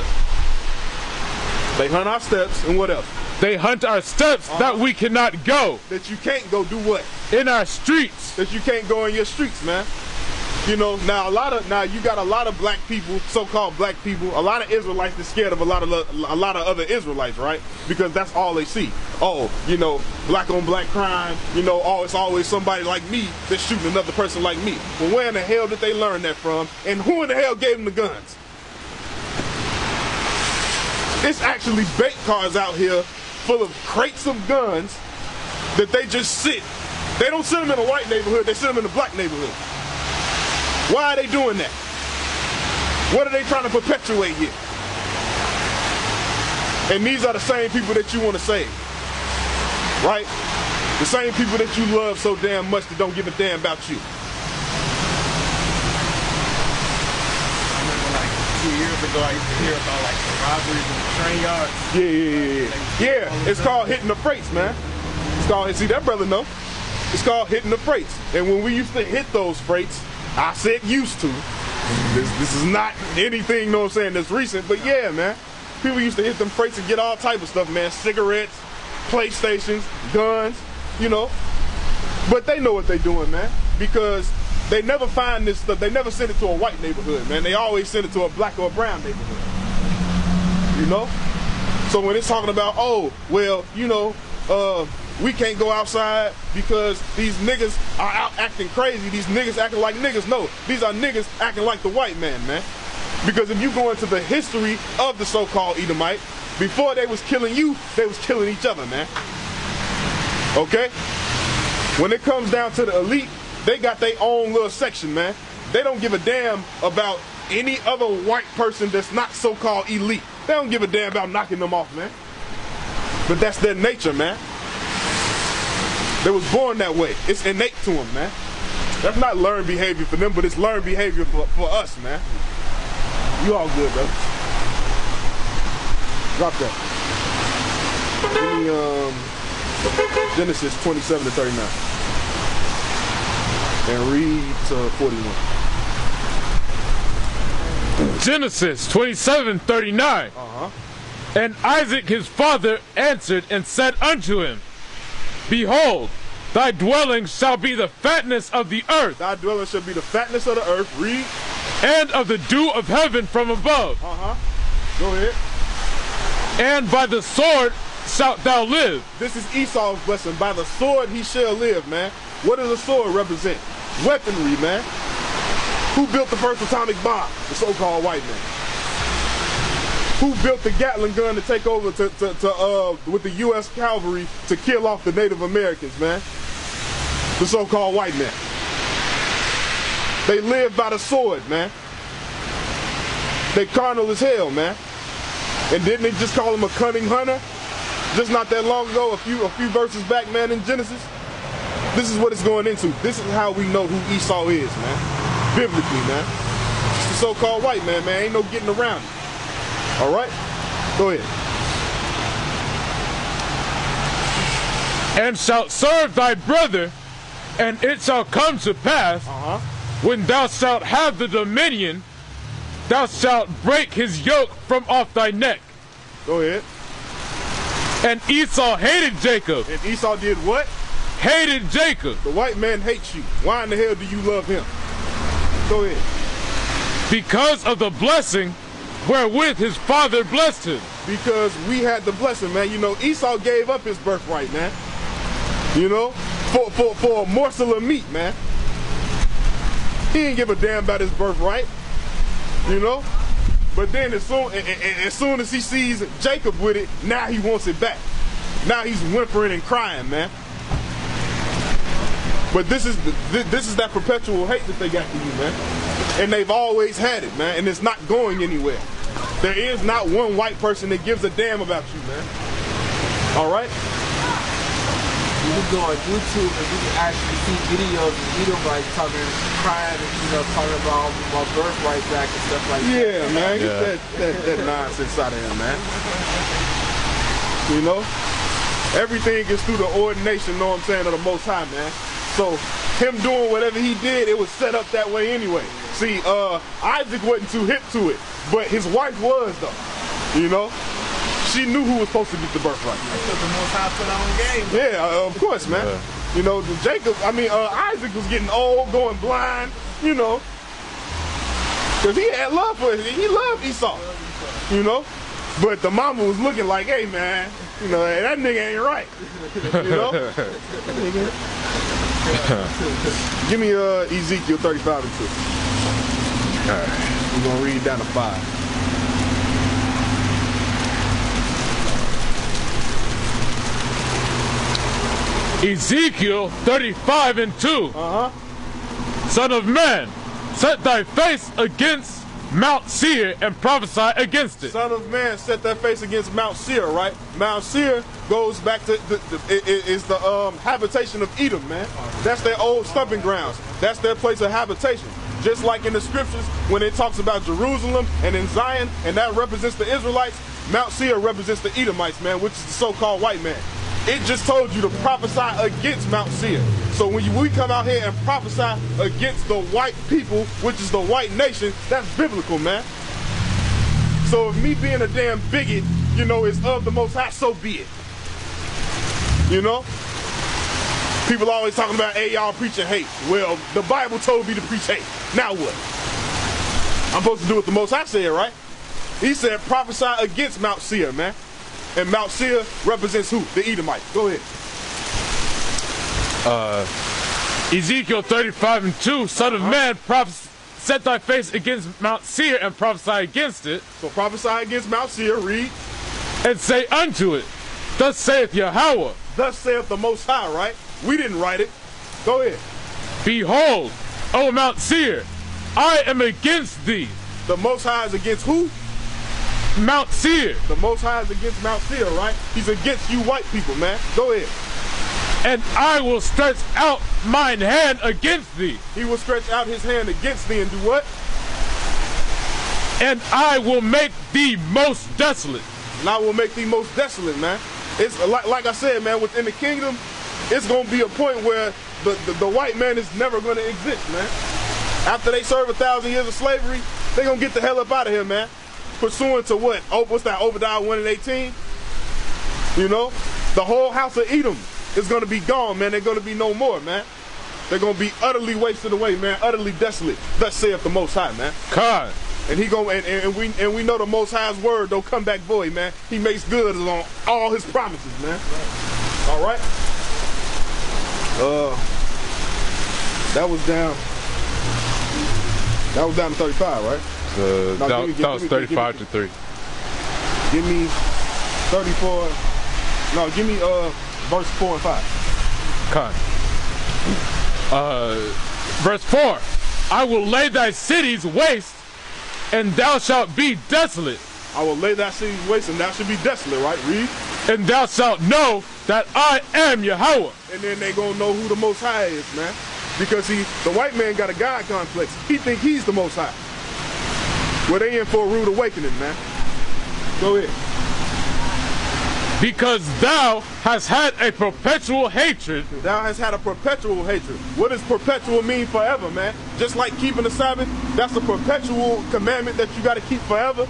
they hunt our steps, and what else? They hunt our steps that we cannot go. That you can't go do what? In our streets. That you can't go in your streets, man. You know, now you got a lot of black people, so-called black people, a lot of Israelites that's scared of a lot of other Israelites, right? Because that's all they see. Oh, you know, black on black crime, you know, oh, it's always somebody like me that's shooting another person like me. Well, where in the hell did they learn that from? And who in the hell gave them the guns? It's actually bait cars out here full of crates of guns that they just sit. They don't send them in a white neighborhood, they send them in a black neighborhood. Why are they doing that? What are they trying to perpetuate here? And these are the same people that you want to save, right? The same people that you love so damn much that don't give a damn about you. I remember like 2 years ago, I used to hear about like the robberies in the train yards. Yeah, it's called hitting the freights, man. It's called, see, that brother know. It's called hitting the freights. And when we used to hit those freights, I said used to. This is not anything, you know what I'm saying, that's recent, but yeah, man. People used to hit them freights and get all type of stuff, man. Cigarettes, PlayStations, guns, you know. But they know what they're doing, man, because they never find this stuff. They never send it to a white neighborhood, man. They always send it to a black or a brown neighborhood, you know. So when it's talking about, oh, well, you know, we can't go outside because these niggas are out acting crazy. These niggas acting like niggas. No, these are niggas acting like the white man, man. Because if you go into the history of the so-called Edomite, before they was killing you, they was killing each other, man. Okay? When it comes down to the elite, they got their own little section, man. They don't give a damn about any other white person that's not so-called elite. They don't give a damn about knocking them off, man. But that's their nature, man. They was born that way. It's innate to them, man. That's not learned behavior for them, but it's learned behavior for us, man. You all good, brother. Drop that. Give me Genesis 27 to 39. And read to 41. Genesis 27:39. And Isaac his father answered and said unto him, Behold, thy dwelling shall be the fatness of the earth. Thy dwelling shall be the fatness of the earth. Read. And of the dew of heaven from above. Go ahead. And by the sword shalt thou live. This is Esau's blessing. By the sword he shall live, man. What does a sword represent? Weaponry, man. Who built the first atomic bomb? The so-called white man. Who built the Gatling gun to take over with the U.S. cavalry to kill off the Native Americans, man? The so-called white man. They live by the sword, man. They carnal as hell, man. And didn't they just call him a cunning hunter? Just not that long ago, a few verses back, man, in Genesis. This is what it's going into. This is how we know who Esau is, man. Biblically, man. It's the so-called white man, man. Ain't no getting around it. All right? Go ahead. And shalt serve thy brother, and it shall come to pass, when thou shalt have the dominion, thou shalt break his yoke from off thy neck. Go ahead. And Esau hated Jacob. And Esau did what? Hated Jacob. The white man hates you. Why in the hell do you love him? Go ahead. Because of the blessing wherewith his father blessed him. Because we had the blessing, man. You know, Esau gave up his birthright, man. You know, for a morsel of meat, man. He didn't give a damn about his birthright. You know? But then as soon as he sees Jacob with it, now he wants it back. Now he's whimpering and crying, man. But this is that perpetual hate that they got for you, man. And they've always had it, man. And it's not going anywhere. There is not one white person that gives a damn about you, man. All right? You can go on YouTube and you can actually see videos of Edomites crying and talking about my birthright back and stuff like that. Yeah, man. Get that nonsense out of him, man. You know? Everything is through the ordination, know what I'm saying, of the Most High, man. So him doing whatever he did, it was set up that way anyway. See, Isaac wasn't too hip to it, but his wife was, though. You know? She knew who was supposed to get the birthright. Because the Most High put on game. Yeah, of course, man. Yeah. You know, Isaac was getting old, going blind, you know. Because he had love for it. He loved Esau, you know. But the mama was looking like, hey, man, you know, hey, that nigga ain't right. You know? Give me Ezekiel 35 and 2. All right. We're going to read down to 5. Ezekiel 35 and 2. Son of man, set thy face against Mount Seir and prophesy against it. Son of man, set thy face against Mount Seir, right? Mount Seir goes back to the habitation of Edom, man. That's their old stomping grounds. That's their place of habitation. Just like in the scriptures, when it talks about Jerusalem and in Zion, and that represents the Israelites, Mount Seir represents the Edomites, man, which is the so-called white man. It just told you to prophesy against Mount Seir. So when we come out here and prophesy against the white people, which is the white nation, that's biblical, man. So if me being a damn bigot, you know, is of the Most High, so be it. You know? People always talking about, hey, y'all preaching hate. Well, the Bible told me to preach hate. Now what? I'm supposed to do what the Most High said, right? He said prophesy against Mount Seir, man. And Mount Seir represents who? The Edomites. Go ahead. Ezekiel 35 and 2, Son of man, set thy face against Mount Seir and prophesy against it. So prophesy against Mount Seir, read. And say unto it, thus saith Yahweh. Thus saith the Most High, right? We didn't write it. Go ahead. Behold, O Mount Seir, I am against thee. The Most High is against who? Mount Seir. The Most High is against Mount Seir, right? He's against you white people, man. Go ahead. And I will stretch out mine hand against thee. He will stretch out his hand against thee and do what? And I will make thee most desolate. And I will make thee most desolate, man. It's like I said, man, within the kingdom, it's going to be a point where the white man is never going to exist, man. After they serve 1,000 years of slavery, they're going to get the hell up out of here, man. Pursuant to what? Oh, what's that? Obadiah 1 and 18? You know? The whole house of Edom is going to be gone, man. They're going to be no more, man. They're going to be utterly wasted away, man. Utterly desolate. Thus saith the Most High, man. God. And he and we know the Most High's word don't come back void, man. He makes good on all his promises, man. All right? That was down to 35, right? That was 35 to 3. Give me 34. No, give me verse 4 and 5. Con. Verse 4, I will lay thy cities waste, and thou shalt be desolate. I will lay thy cities waste, and thou shalt be desolate, right? Read. And thou shalt know that I am Yahweh. And then they gonna know who the Most High is, man. Because the white man got a God complex. He think he's the Most High. Well, they in for a rude awakening, man. Go ahead. Because thou hast had a perpetual hatred. Thou hast had a perpetual hatred. What does perpetual mean? Forever, man. Just like keeping the Sabbath, that's a perpetual commandment that you got to keep forever.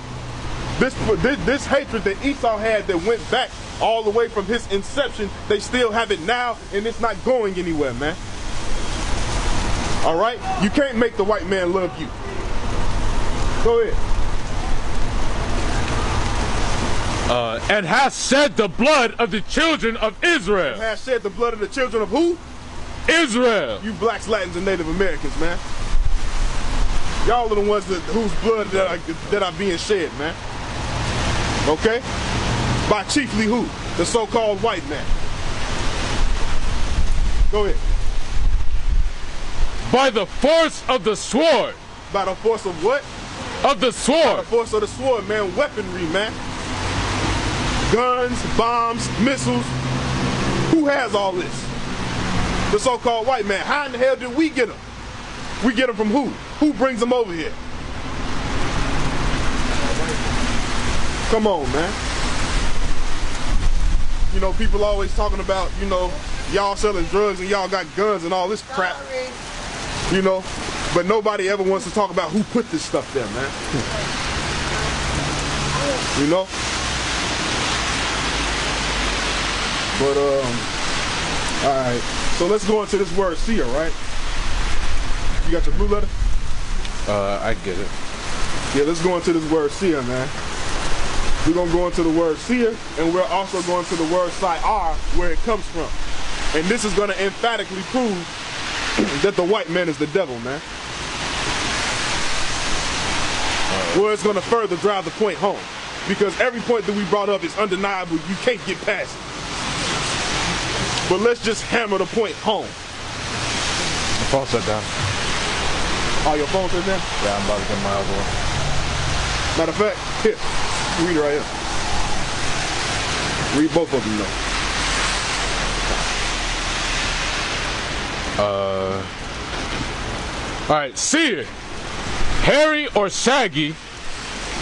This hatred that Esau had that went back all the way from his inception, they still have it now, and it's not going anywhere, man. All right? You can't make the white man love you. Go ahead. And hast shed the blood of the children of Israel. Has shed the blood of the children of who? Israel. You blacks, Latins, and Native Americans, man. Y'all are the ones whose blood that are being shed, man. Okay? By chiefly who? The so-called white man. Go ahead. By the force of the sword. By the force of what? Of the sword. By the force of the sword, man. Weaponry, man. Guns, bombs, missiles. Who has all this? The so-called white man. How in the hell did we get them? We get them from who? Who brings them over here? Come on, man. You know, people always talking about, you know, y'all selling drugs and y'all got guns and all this crap. You know, but nobody ever wants to talk about who put this stuff there, man. You know? But, alright. So let's go into this word seer, right? You got your blue letter? I get it. Yeah, let's go into this word seer, man. We're going to go into the word seer, and we're also going to the word sayar, where it comes from. And this is going to emphatically prove that the white man is the devil, man. Well, it's going to further drive the point home. Because every point that we brought up is undeniable. You can't get past it. But let's just hammer the point home. The phone set down. Oh, your phone set down? Yeah, I'm about to get my other one. Matter of fact, here, read it right here. Read both of them, though. All right, seer. Hairy or shaggy.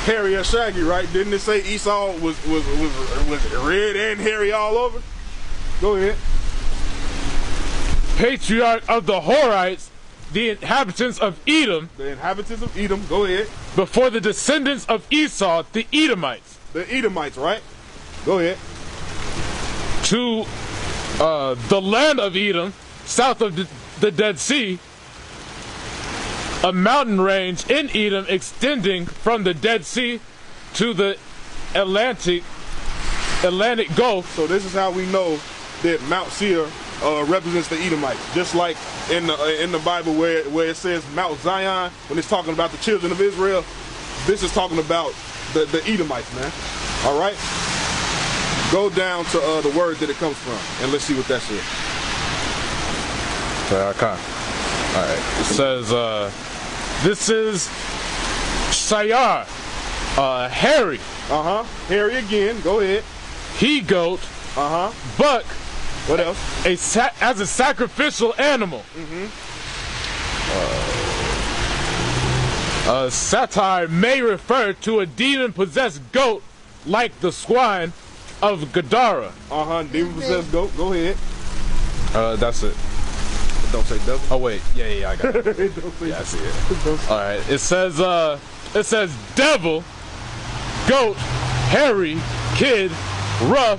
Hairy or shaggy, right? Didn't it say Esau was red and hairy all over? Go ahead. Patriarch of the Horites, the inhabitants of Edom. The inhabitants of Edom, go ahead. Before the descendants of Esau, the Edomites. The Edomites, right? Go ahead. To the land of Edom, south of the Dead Sea, a mountain range in Edom extending from the Dead Sea to the Atlantic Gulf. So this is how we know that Mount Seir represents the Edomites. Just like in the Bible where it says Mount Zion, when it's talking about the children of Israel, this is talking about the Edomites, man. All right? Go down to the word that it comes from, and let's see what that says. Okay. All right. It says, this is Sayar, hairy. Hairy again. Go ahead. He-goat. Buck. What else? As a sacrificial animal. Satire may refer to a demon-possessed goat like the swine of Gadara. Demon-possessed goat. Go ahead. That's it. Don't say devil. Oh wait, yeah, I got it. Yeah, I see it. All right, it says devil, goat, hairy, kid, rough,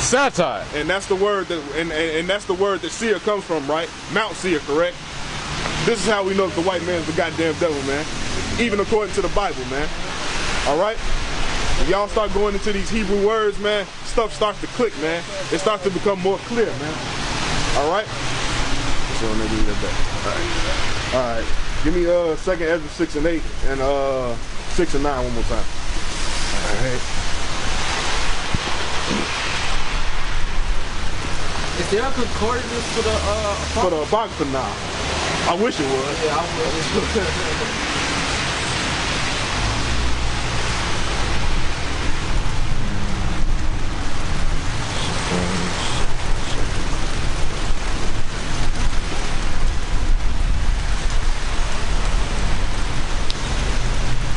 satire. And that's the word that and that's the word that Seir comes from, right? Mount Seir, correct? This is how we know that the white man is the goddamn devil, man. Even according to the Bible, man. All right. If y'all start going into these Hebrew words, man, stuff starts to click, man. It starts to become more clear, man. All right. So let me read that back. All right. Give me 2nd Ezra 6 and 8 and 6 and 9 one more time. All right. Is there a concordance for the Apocrypha? Nah. I wish it was. Yeah, I would.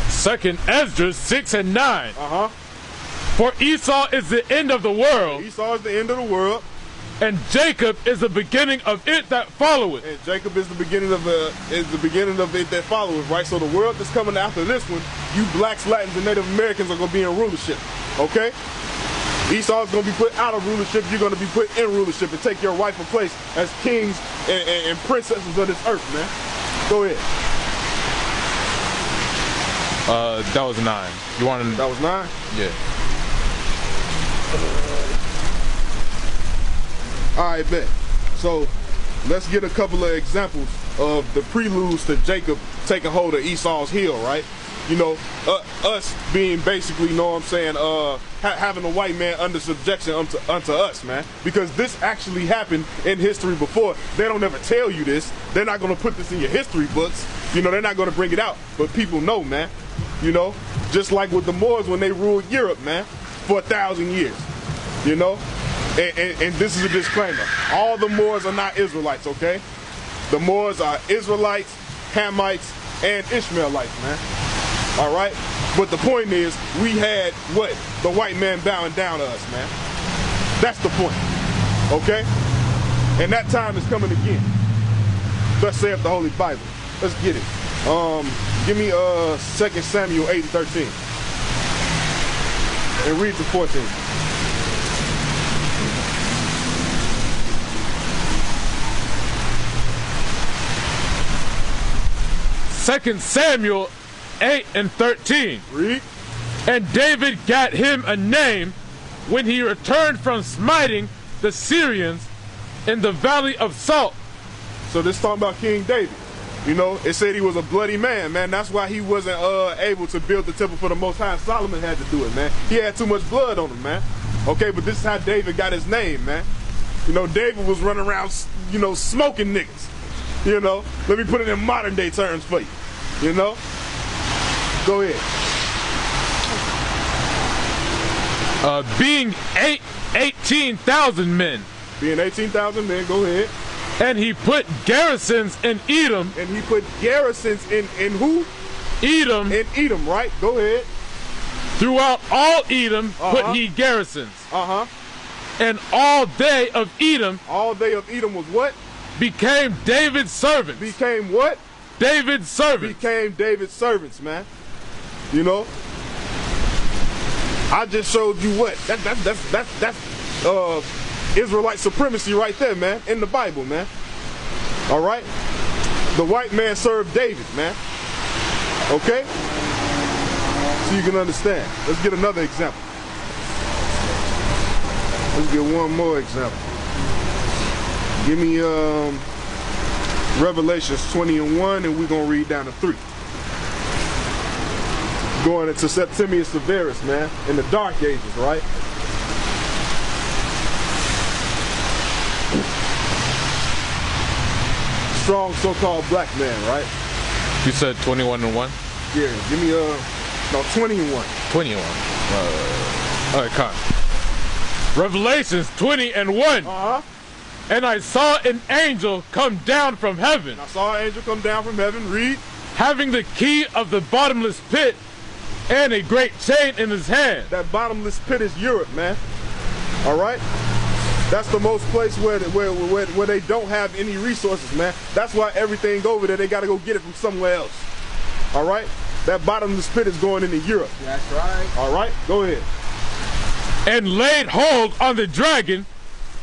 Second Ezra 6 and 9. For Esau is the end of the world. Esau is the end of the world. And Jacob is the beginning of it that followeth. And Jacob is the beginning of it that followeth, right? So the world that's coming after this one, you blacks, Latins, and Native Americans are gonna be in rulership. Okay? Esau is gonna be put out of rulership, you're gonna be put in rulership and take your rightful place as kings and princesses of this earth, man. Go ahead. That was 9. You wanted That was 9? Yeah. Alright, bet. So let's get a couple of examples of the preludes to Jacob taking hold of Esau's heel, right? You know, us being basically, you know what I'm saying, having a white man under subjection unto us, man. Because this actually happened in history before. They don't ever tell you this. They're not gonna put this in your history books. You know, they're not gonna bring it out. But people know, man. You know, just like with the Moors when they ruled Europe, man, for 1,000 years. You know? And this is a disclaimer. All the Moors are not Israelites, okay? The Moors are Israelites, Hamites, and Ishmaelites, man. All right? But the point is, we had what? The white man bowing down to us, man. That's the point, okay? And that time is coming again. Thus saith the Holy Bible. Let's get it. Give me 2 Samuel 8 and 13. And read to 14. Second Samuel 8 and 13. Read. And David got him a name when he returned from smiting the Syrians in the valley of Salt. So this is talking about King David. You know, it said he was a bloody man, man. That's why he wasn't able to build the temple for the Most High. Solomon had to do it, man. He had too much blood on him, man. Okay, but this is how David got his name, man. You know, David was running around, you know, smoking niggas. You know, let me put it in modern day terms for you. You know? Go ahead. Being 18,000 men. Being 18,000 men, go ahead. And he put garrisons in Edom. And he put garrisons in who? Edom. In Edom, right? Go ahead. Throughout all Edom put he garrisons. And all they of Edom. All they of Edom was what? Became David's servants. Became what? David's servants. Became David's servants, man. You know? I just showed you what? That's Israelite supremacy right there, man, in the Bible, man. All right? The white man served David, man. Okay? So you can understand. Let's get another example. Let's get one more example. Give me Revelations 20 and 1, and we're going to read down to 3. Going into Septimius Severus, man, in the Dark Ages, right? Strong so-called black man, right? You said 21 and 1? Yeah, give me no, 20 and 1. 20 and 1. All right, come. Revelations 20 and 1. And I saw an angel come down from heaven. I saw an angel come down from heaven, read. Having the key of the bottomless pit and a great chain in his hand. That bottomless pit is Europe, man. All right? That's the most place where they don't have any resources, man. That's why everything over there, they got to go get it from somewhere else. All right? That bottomless pit is going into Europe. That's right. All right? Go ahead. And laid hold on the dragon,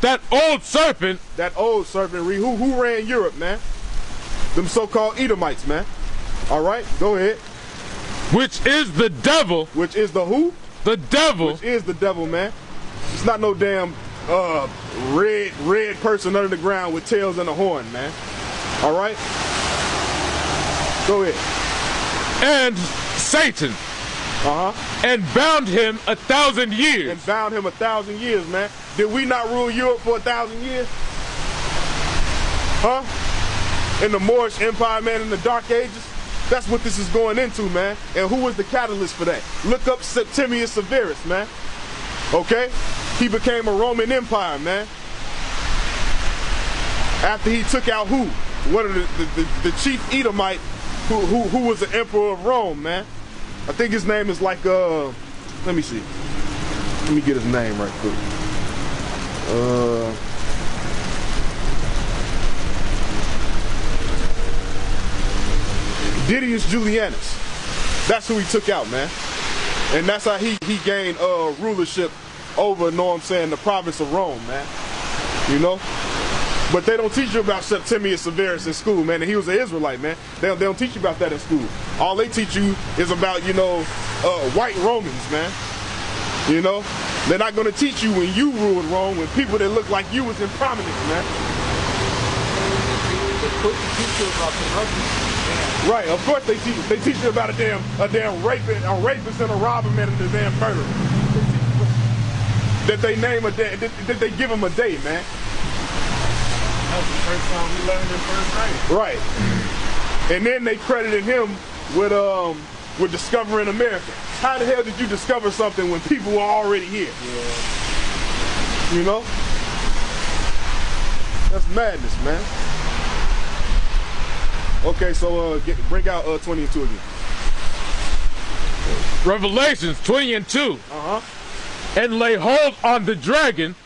that old serpent. That old serpent, who ran Europe, man? Them so-called Edomites, man. All right? Go ahead. Which is the devil. Which is the who? The devil. Which is the devil, man. It's not no damn red person under the ground with tails and a horn, man. All right? Go ahead. And Satan, and bound him 1,000 years. And bound him 1,000 years, man. Did we not rule Europe for 1,000 years? Huh? In the Moorish Empire, man, in the Dark Ages? That's what this is going into, man. And who was the catalyst for that? Look up Septimius Severus, man. Okay? He became a Roman Empire, man. After he took out who? One of the chief Edomite who was the emperor of Rome, man. I think his name is like, let me see. Let me get his name right quick. Didius Julianus. That's who he took out, man. And that's how he gained rulership over, know what I'm saying, the province of Rome, man. You know? But they don't teach you about Septimius Severus in school, man. And he was an Israelite, man. They don't teach you about that in school. All they teach you is about, you know, white Romans, man. You know? They're not going to teach you when you ruled Rome, when people that look like you was in prominence, man. Right, of course they teach you about a damn rapist and a robber, man, and a damn murderer. That they name a day, that they give him a day, man. That's the first time we learned in first grade. Right. And then they credited him with discovering America. How the hell did you discover something when people were already here? Yeah. You know? That's madness, man. Okay, so bring out 20 and 2 again. Revelations 20 and 2. And lay hold on the dragon,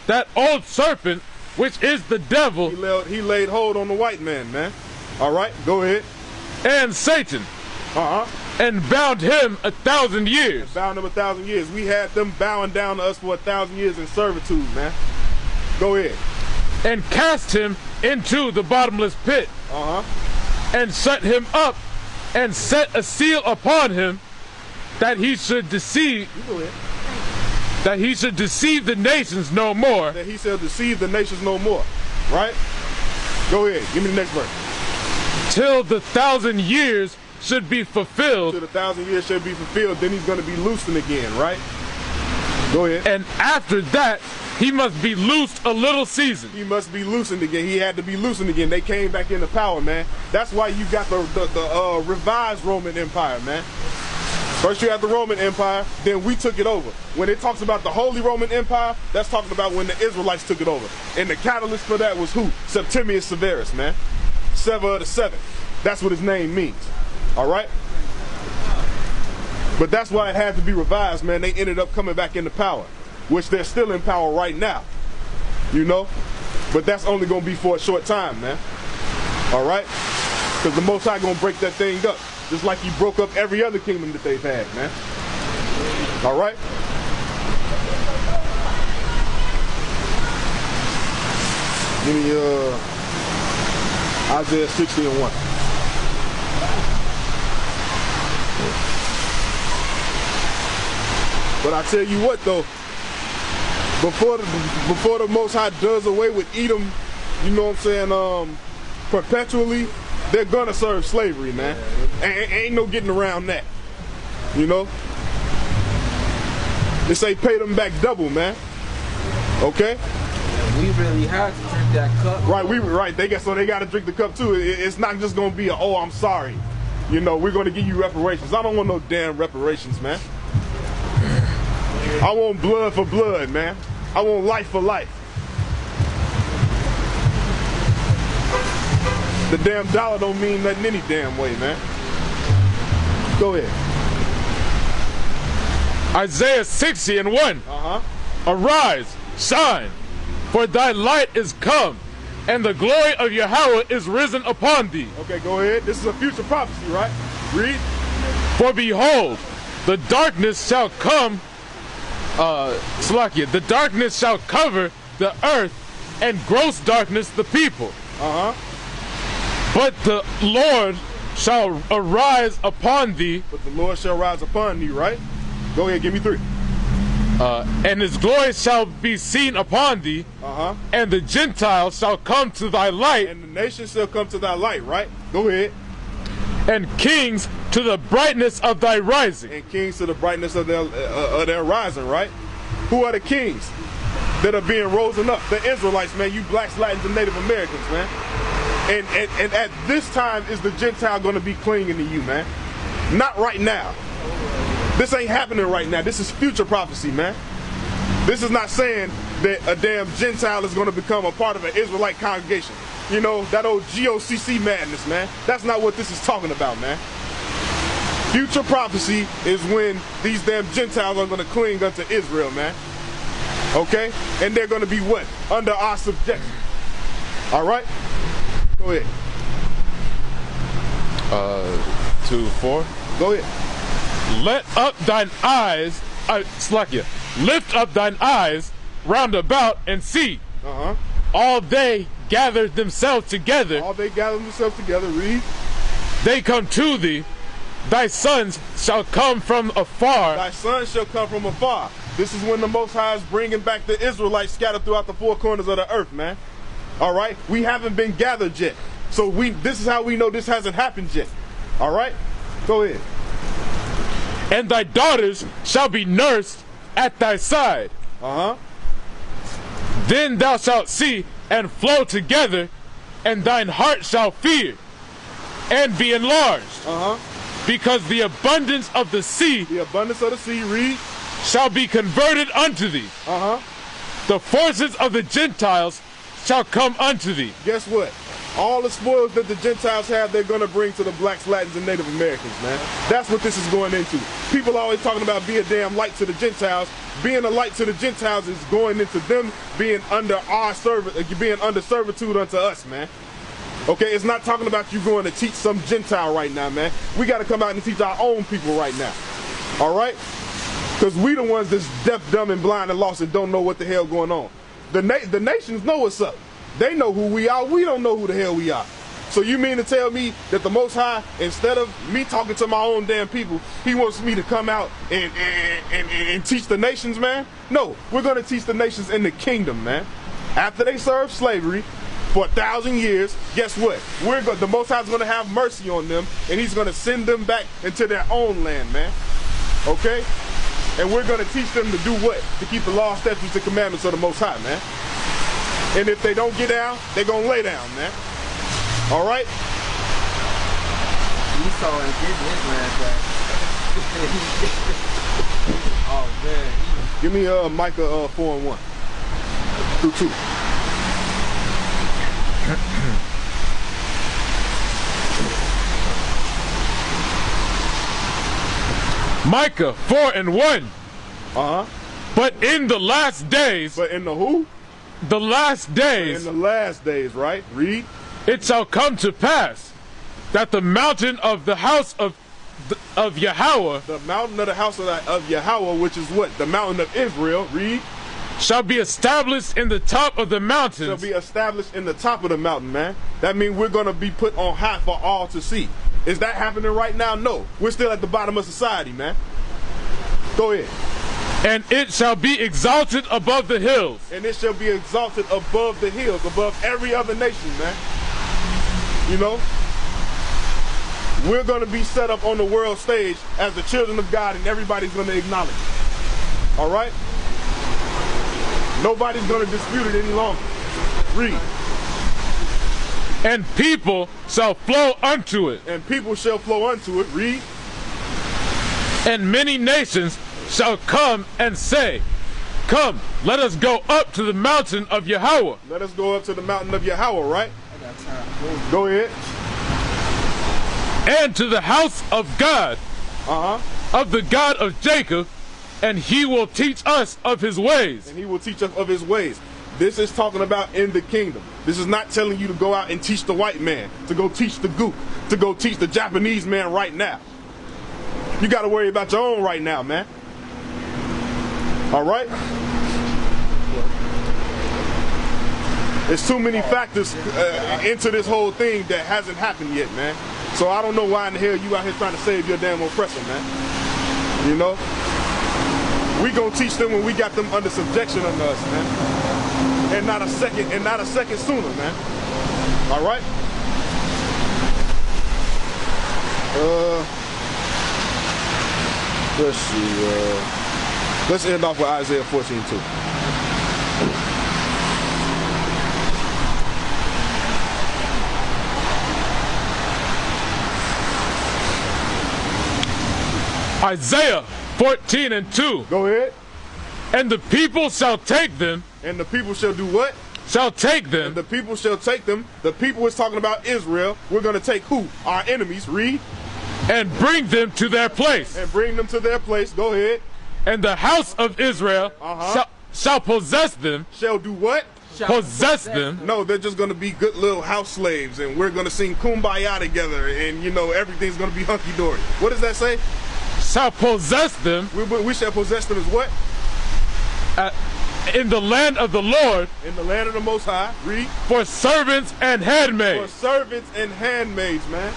that old serpent, which is the devil. He laid hold on the white man, man. All right, go ahead. And Satan. And bound him 1,000 years. And bound him 1,000 years. We had them bowing down to us for 1,000 years in servitude, man. Go ahead. And cast him into the bottomless pit. And shut him up, and set a seal upon him, that he should deceive. That he should deceive the nations no more. That he shall deceive the nations no more. Right? Go ahead. Give me the next verse. Till the 1,000 years should be fulfilled. Till the 1,000 years should be fulfilled. Then he's going to be loosened again. Right? Go ahead. And after that, he must be loosed a little season. He must be loosened again. He had to be loosened again. They came back into power, man. That's why you got the revised Roman Empire, man. First you had the Roman Empire, then we took it over. When it talks about the Holy Roman Empire, that's talking about when the Israelites took it over. And the catalyst for that was who? Septimius Severus, man. Sever of the seventh. That's what his name means. All right? But that's why it had to be revised, man. They ended up coming back into power, which they're still in power right now. You know? But that's only going to be for a short time, man. All right? Because the Most High going to break that thing up. Just like he broke up every other kingdom that they've had, man. All right? Give me Isaiah 60 and 1. But I tell you what, though, before the Most High does away with Edom, you know what I'm saying, perpetually, they're gonna serve slavery, man. Ain't no getting around that. You know? They say pay them back double, man. Okay? We really had to drink that cup. Right, so they gotta drink the cup too. It's not just gonna be oh, I'm sorry. You know, we're gonna give you reparations. I don't want no damn reparations, man. I want blood for blood, man. I want life for life. The damn dollar don't mean nothing any damn way, man. Go ahead. Isaiah 60 and 1. Arise, shine, for thy light is come, and the glory of Yahweh is risen upon thee. Okay, go ahead. This is a future prophecy, right? Read. For behold, the darkness shall come, the darkness shall cover the earth, and gross darkness the people. But the Lord shall arise upon thee. But the Lord shall rise upon thee, right? Go ahead, give me 3. And his glory shall be seen upon thee. And the Gentiles shall come to thy light. And the nations shall come to thy light, right? Go ahead. and kings to the brightness of thy rising. And kings to the brightness of their rising, right? Who are the kings that are being risen up? The Israelites, man. You blacks, Latins, and Native Americans, man. And at this time is the Gentile going to be clinging to you, man. Not right now. This ain't happening right now. This is future prophecy, man. This is not saying that a damn Gentile is going to become a part of an Israelite congregation. You know, that old GOCC madness, man. That's not what this is talking about, man. Future prophecy is when these damn Gentiles are going to cling unto Israel, man. Okay? And they're going to be what? Under our subjection. All right? Go ahead. 2:4. Go ahead. Let up thine eyes, lift up thine eyes round about and see. All they gathered themselves together. All they gathered themselves together. Read. They come to thee. Thy sons shall come from afar. Thy sons shall come from afar. This is when the Most High is bringing back the Israelites scattered throughout the four corners of the earth, man. All right? We haven't been gathered yet. So this is how we know this hasn't happened yet. All right? Go ahead. And thy daughters shall be nursed at thy side. Then thou shalt see and flow together, and thine heart shall fear and be enlarged. Because the abundance of the sea, read, shall be converted unto thee. The forces of the Gentiles shall come unto thee. Guess what? All the spoils that the Gentiles have, they're going to bring to the blacks, Latins, and Native Americans, man. That's what this is going into. People always talking about be a damn light to the Gentiles. Being a light to the Gentiles is going into them being under our being under servitude unto us, man. Okay, it's not talking about you going to teach some Gentile right now, man. We got to come out and teach our own people right now. All right? Because we the ones that's deaf, dumb, and blind and lost and don't know what the hell going on. The nations know what's up. They know who we are. We don't know who the hell we are. So you mean to tell me that the Most High, instead of me talking to my own damn people, he wants me to come out and teach the nations, man? No, we're going to teach the nations in the kingdom, man. After they serve slavery for 1,000 years, guess what? The Most High is going to have mercy on them, and he's going to send them back into their own land, man. Okay? And we're going to teach them to do what? To keep the law, statutes, and commandments of the Most High, man. And if they don't get down, they're going to lay down, man. All right? Esau ain't getting his land back. Oh, man. Give me Micah 4:1 through 2. Micah 4:1. But in the last days. But in the who? The last days. In the last days, right? Read. It shall come to pass that the mountain of the house of Yahweh. The mountain of the house of Yahweh, which is what? The mountain of Israel. Read. Shall be established in the top of the mountains. Shall be established in the top of the mountain, man. That means we're going to be put on high for all to see. Is that happening right now? No. We're still at the bottom of society, man. Go ahead. And it shall be exalted above the hills. And it shall be exalted above the hills, above every other nation, man. You know? We're going to be set up on the world stage as the children of God, and everybody's going to acknowledge it. All right? Nobody's going to dispute it any longer. Read. And people shall flow unto it. And people shall flow unto it. Read. And many nations shall come and say, come, let us go up to the mountain of Yahweh. Let us go up to the mountain of Yahweh, right? Go ahead. And to the house of God, of the God of Jacob, and he will teach us of his ways. And he will teach us of his ways. This is talking about in the kingdom. This is not telling you to go out and teach the white man, to go teach the gook, to go teach the Japanese man right now. You got to worry about your own right now, man. All right? There's too many factors into this whole thing that hasn't happened yet, man. So I don't know why in the hell you out here trying to save your damn oppressor, man. You know? We gonna teach them when we got them under subjection under us, man. And not a second sooner, man. All right? Let's see. Let's end off with Isaiah 14:2. Isaiah 14:2. Go ahead. And the people shall take them. And the people shall do what? Shall take them. And the people shall take them. The people is talking about Israel. We're going to take who? Our enemies. Read. And bring them to their place. And bring them to their place. Go ahead. And the house of Israel shall possess them. Shall do what? Possess them. No, they're just going to be good little house slaves. And we're going to sing Kumbaya together. And, you know, everything's going to be hunky-dory. What does that say? Shall possess them. We shall possess them as what? In the land of the Lord. In the land of the Most High. Read. For servants and handmaids. For servants and handmaids, man.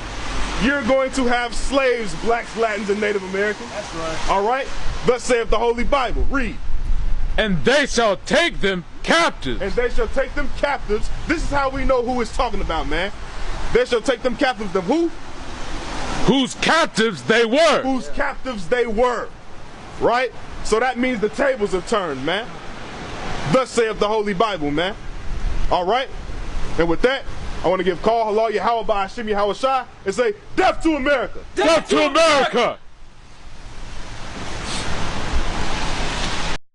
You're going to have slaves, blacks, Latins, and Native Americans. That's right. All right? Thus saith the Holy Bible. Read. And they shall take them captives. And they shall take them captives. This is how we know who it's talking about, man. They shall take them captives. Them who? Whose captives they were. Whose captives they were. Right? So that means the tables have turned, man. Thus saith the Holy Bible, man. All right? And with that, I want to give call, hello, Yahweh, Shimmy, Hawashai, and say, death to America. Death to America.